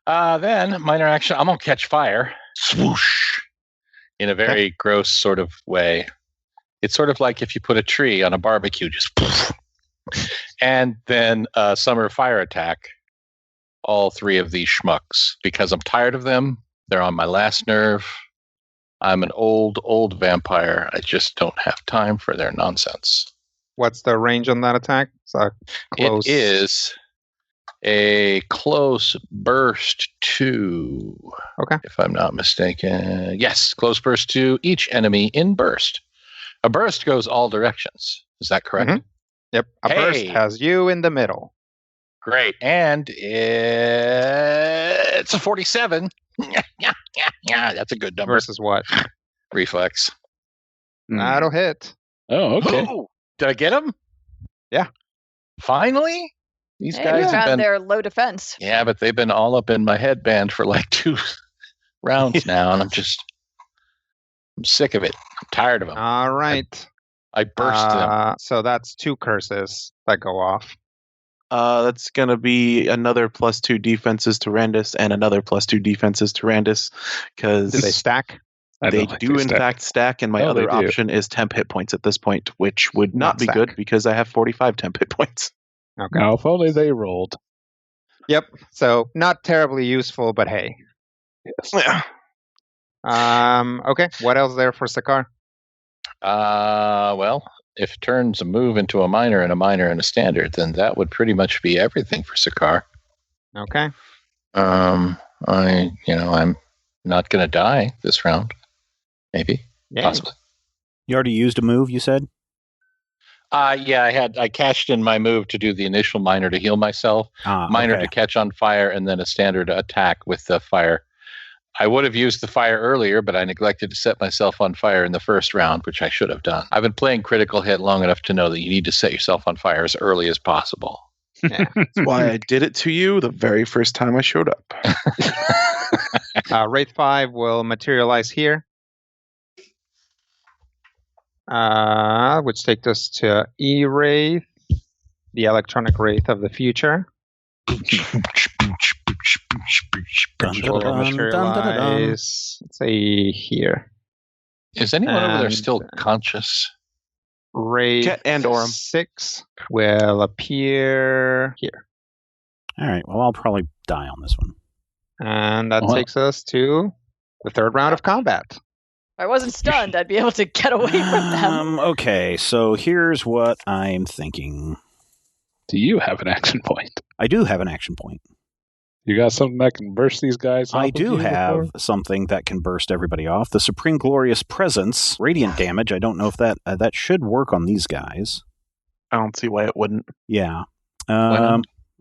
Then, minor action, I'm going to catch fire. Swoosh. In a very gross sort of way. It's sort of like if you put a tree on a barbecue, just poof. And then summer fire attack. All 3 of these schmucks. Because I'm tired of them. They're on my last nerve. I'm an old vampire. I just don't have time for their nonsense. What's the range on that attack? So close. It is a close burst to, Okay. if I'm not mistaken. Yes, close burst to each enemy in burst. A burst goes all directions. Is that correct? Mhm. Yep. A burst Hey. has you in the middle. Great. And it's a 47. Yeah, that's a good number. Versus what? Reflex. That'll hit. Oh, okay. Oh, did I get him? Yeah. Finally? These Hey, guys we have found been... their low defense. Yeah, but they've been all up in my headband for like 2 rounds now, and I'm sick of it. I'm tired of them. All right. I burst them. So that's 2 curses that go off. That's going to be another +2 defenses to Randus and another +2 defenses to Randus because Do they stack? I they don't think do in stack. fact stack, and my Oh, they other do. option is temp hit points at this point, which would not Not be stack. good because I have 45 temp hit points. Okay. Now, if only they rolled. Yep. So not terribly useful, but hey. Yes. Yeah. Okay. What else there for Sakar? Well, if it turns a move into a minor and a standard, then that would pretty much be everything for Sakar. Okay. I'm not going to die this round. Maybe. Yeah. Possibly. You already used a move, you said? Yeah, I cashed in my move to do the initial minor to heal myself, minor okay. to catch on fire, and then a standard attack with the fire. I would have used the fire earlier, but I neglected to set myself on fire in the first round, which I should have done. I've been playing Critical Hit long enough to know that you need to set yourself on fire as early as possible. Yeah. That's why I did it to you the very first time I showed up. Wraith 5 will materialize here. Which takes us to E-Wraith, the electronic wraith of the future. Dun, dun, Will dun, dun, dun, dun, dun. materialize, let's say here. Is anyone over there And- still conscious? Wraith Ket and Orem. 6 will appear here. All right. Well, I'll probably die on this one. And that Well- takes us to the 3rd round of combat. If I wasn't stunned, I'd be able to get away from them. Okay, so here's what I'm thinking. Do you have an action point? I do have an action point. You got something that can burst these guys off I of do you have before? something that can burst everybody off. The Supreme Glorious Presence, radiant damage. I don't know if that should work on these guys. I don't see why it wouldn't. Yeah.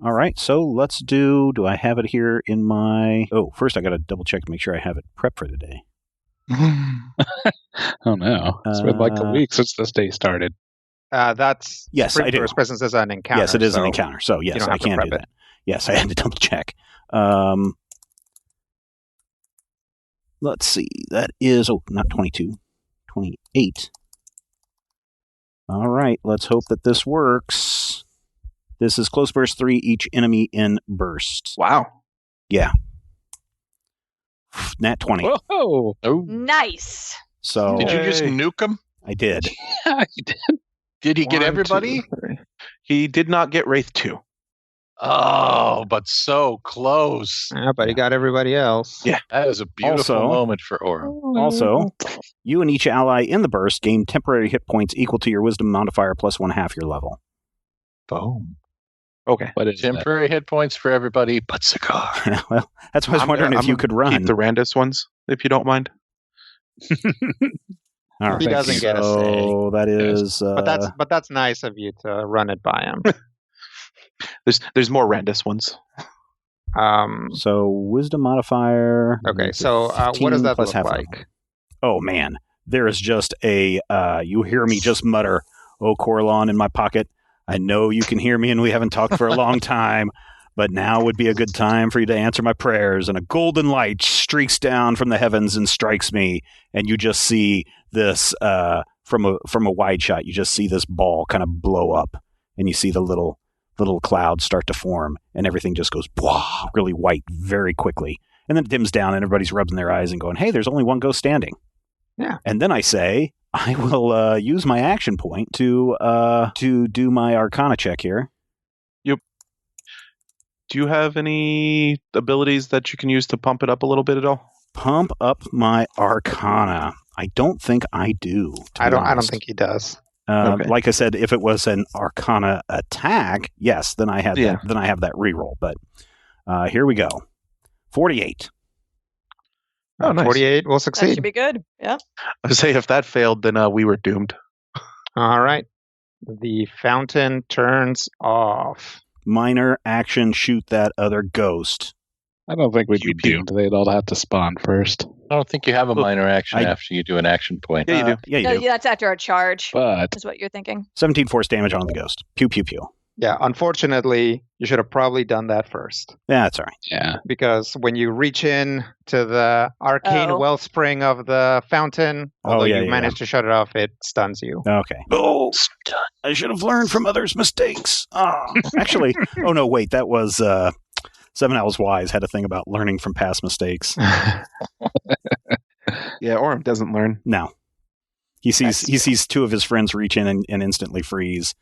All right, so let's do I have it here in my... Oh, first I got to double check to make sure I have it prepped for the day. Oh, no. It's been like a week since this day started. That's yes, Supreme I do. First Presence is an encounter. Yes, it is an encounter. So yes, I can do that. Yes, I had to double check. Let's see. That is not 22, 28. All right, let's hope that this works. This is close burst 3, each enemy in burst. Wow. Yeah. Nat 20. Whoa! Oh, Nice. So did you just nuke him? I did. Yeah, you did. Did he get 1, everybody? 2, 3. He did not get Wraith 2. Oh, but so close. Yeah, but he got everybody else. Yeah. That is a beautiful Also- moment for Orem. Also, you and each ally in the burst gain temporary hit points equal to your wisdom modifier plus 1/2 your level. Boom. Okay. What is that? Temporary hit points for everybody but Cigar. Yeah, well, that's why I was wondering if you could run. Keep the Randus ones, if you don't mind. All right. He doesn't get a say. So that is... But that's nice of you to run it by him. There's more Randus ones. So wisdom modifier... Okay, so what 15 does that plus look half like? level. Oh, man. There is just a... you hear me just mutter, "Oh, Corlon in my pocket. I know you can hear me and we haven't talked for a long time, but now would be a good time for you to answer my prayers." And a golden light streaks down from the heavens and strikes me, and you just see this from a wide shot. You just see this ball kind of blow up, and you see the little clouds start to form, and everything just goes really white very quickly, and then it dims down, and everybody's rubbing their eyes and going, "Hey, there's only one ghost standing." Yeah. And then I say, I will use my action point to do my Arcana check here. Do you have any abilities that you can use to pump it up a little bit at all? Pump up my Arcana. I don't think I do. I don't think he does. Okay. Like I said, if it was an Arcana attack, yes, then I have that reroll. But here we go. 48. Oh, nice. 48 will That succeed. should be good. Yeah. I would say if that failed, then we were doomed. All right. The fountain turns off. Minor action, shoot that other ghost. I don't think we'd be Pew, pew. doomed. They'd all have to spawn first. I don't think you have a Look, minor action I- after you do an action point. Yeah, you do. Yeah, you No, do. yeah, that's after a charge, But is what you're thinking. 17 force damage on the ghost. Pew, pew, pew. Yeah, unfortunately, you should have probably done that first. Yeah, that's all right. yeah, Because when you reach in to the arcane Oh. wellspring of the fountain, although yeah, you yeah, manage to shut it off, it stuns you. Okay. Oh, I should have learned from others' mistakes. Actually, oh no, wait, that was Seven Owls Wise had a thing about learning from past mistakes. Yeah, Orem doesn't learn. No. He sees two of his friends reach in and instantly freeze,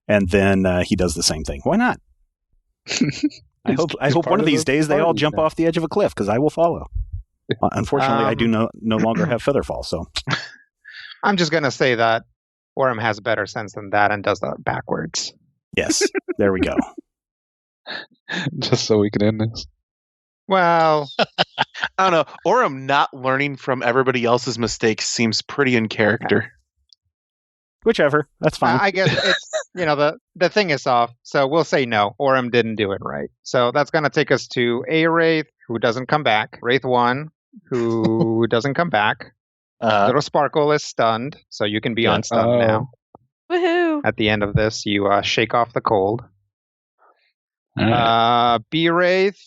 and then he does the same thing. Why not? I hope he's one part of of these the days they all party jump now. off the edge of a cliff, because I will follow. Unfortunately, I do no longer have Featherfall, so I'm just going to say that Orem has better sense than that and does that backwards. yes, there we go. just so we can end this. Well, I don't know. Orem not learning from everybody else's mistakes seems pretty in character. Whichever, that's fine. I guess it's, the thing is off, so we'll say no. Orem didn't do it right. So that's going to take us to a Wraith who doesn't come back. Wraith 1 who doesn't come back. Little Sparkle is stunned, so you can be Yeah. unstunned now. Woohoo! At the end of this, you shake off the cold. All right. B Wraith,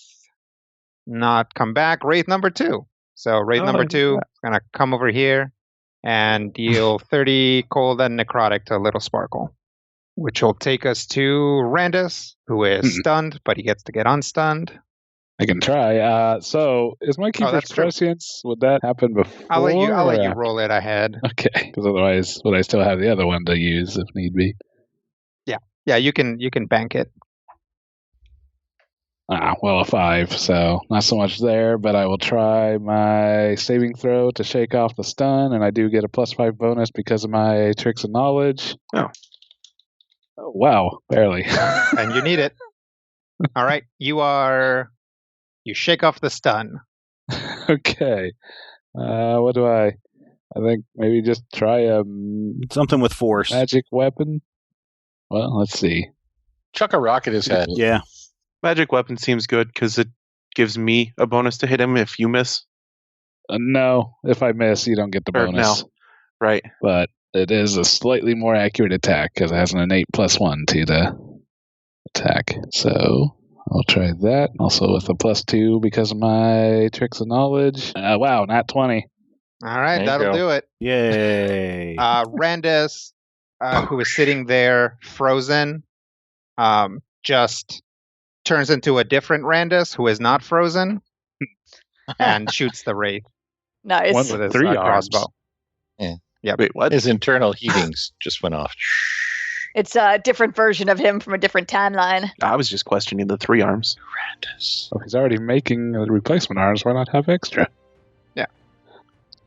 not come back. Wraith number 2. So Wraith number 2 is going to come over here and deal 30 cold and necrotic to Little Sparkle, which will take us to Randus, who is stunned, but he gets to get unstunned. I can try. So, is my Keeper's that's true. Prescience, would that happen before? I'll let you or roll it ahead. Okay, because otherwise, would I still have the other one to use if need be? Yeah, you can bank it. Well, a 5, so not so much there, but I will try my saving throw to shake off the stun, and I do get a +5 bonus because of my tricks of knowledge. Oh, wow, barely. And you need it. All right, you shake off the stun. Okay. What do I think maybe just try a Something with force. magic weapon. Well, let's see. Chuck a rock at his head. Yeah. Magic weapon seems good because it gives me a bonus to hit him if you miss. No, if I miss, you don't get the Or bonus. no. Right. But it is a slightly more accurate attack because it has an innate +1 to the attack. So I'll try that. Also with a +2 because of my tricks of knowledge. Wow, nat 20. All right, There you that'll go. do it. Yay. Randus, who is sitting there frozen, just turns into a different Randus who is not frozen and shoots the wraith Nice. One- with his 3 arms. crossbow. Yeah. Yep. Wait, what? His internal heatings just went off. It's a different version of him from a different timeline. I was just questioning the 3 arms. Randus. So if he's already making replacement arms, why not have extra?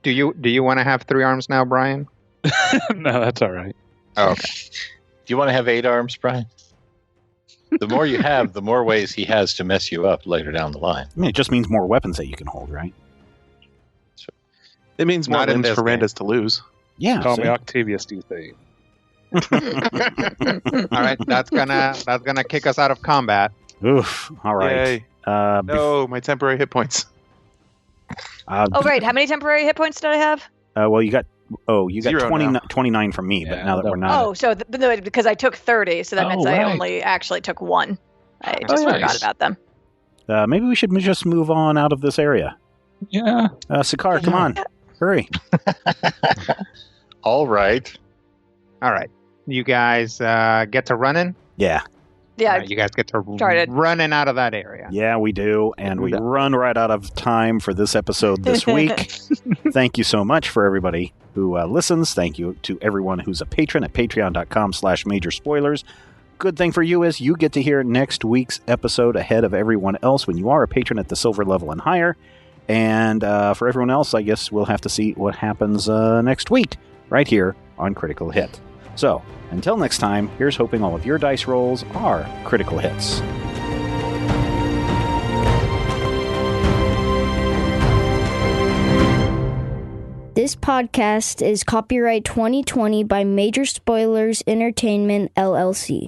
Do you want to have 3 arms now, Brian? No, that's all right. Oh, okay. Do you want to have 8 arms, Brian? The more you have, the more ways he has to mess you up later down the line. I mean, it just means more weapons that you can hold, right? It means more Not in limbs this for game. Randus to lose. Yeah. Call see? me Octavius, do you think? All right, that's gonna kick us out of combat. Oof. All right. Yay. Bef- No, my temporary hit points. Oh, right. How many temporary hit points did I have? Well, you got 0 now. 29 from me, but Yeah, now that we're no. not. Oh, so because I took 30, so that Oh, means I right. only actually took 1. I just nice. forgot about them. Maybe we should just move on out of this area. Yeah. Sakar, come on. Hurry. All right. All right, you guys get to running. Yeah. Yeah, All right, you guys get to started. running out of that area. Yeah, we do. And we run right out of time for this episode this week. Thank you so much for everybody who listens. Thank you to everyone who's a patron at patreon.com/majorspoilers. Good thing for you is you get to hear next week's episode ahead of everyone else when you are a patron at the silver level and higher. And for everyone else, I guess we'll have to see what happens next week right here on Critical Hit. So, until next time, here's hoping all of your dice rolls are critical hits. This podcast is copyright 2020 by Major Spoilers Entertainment, LLC.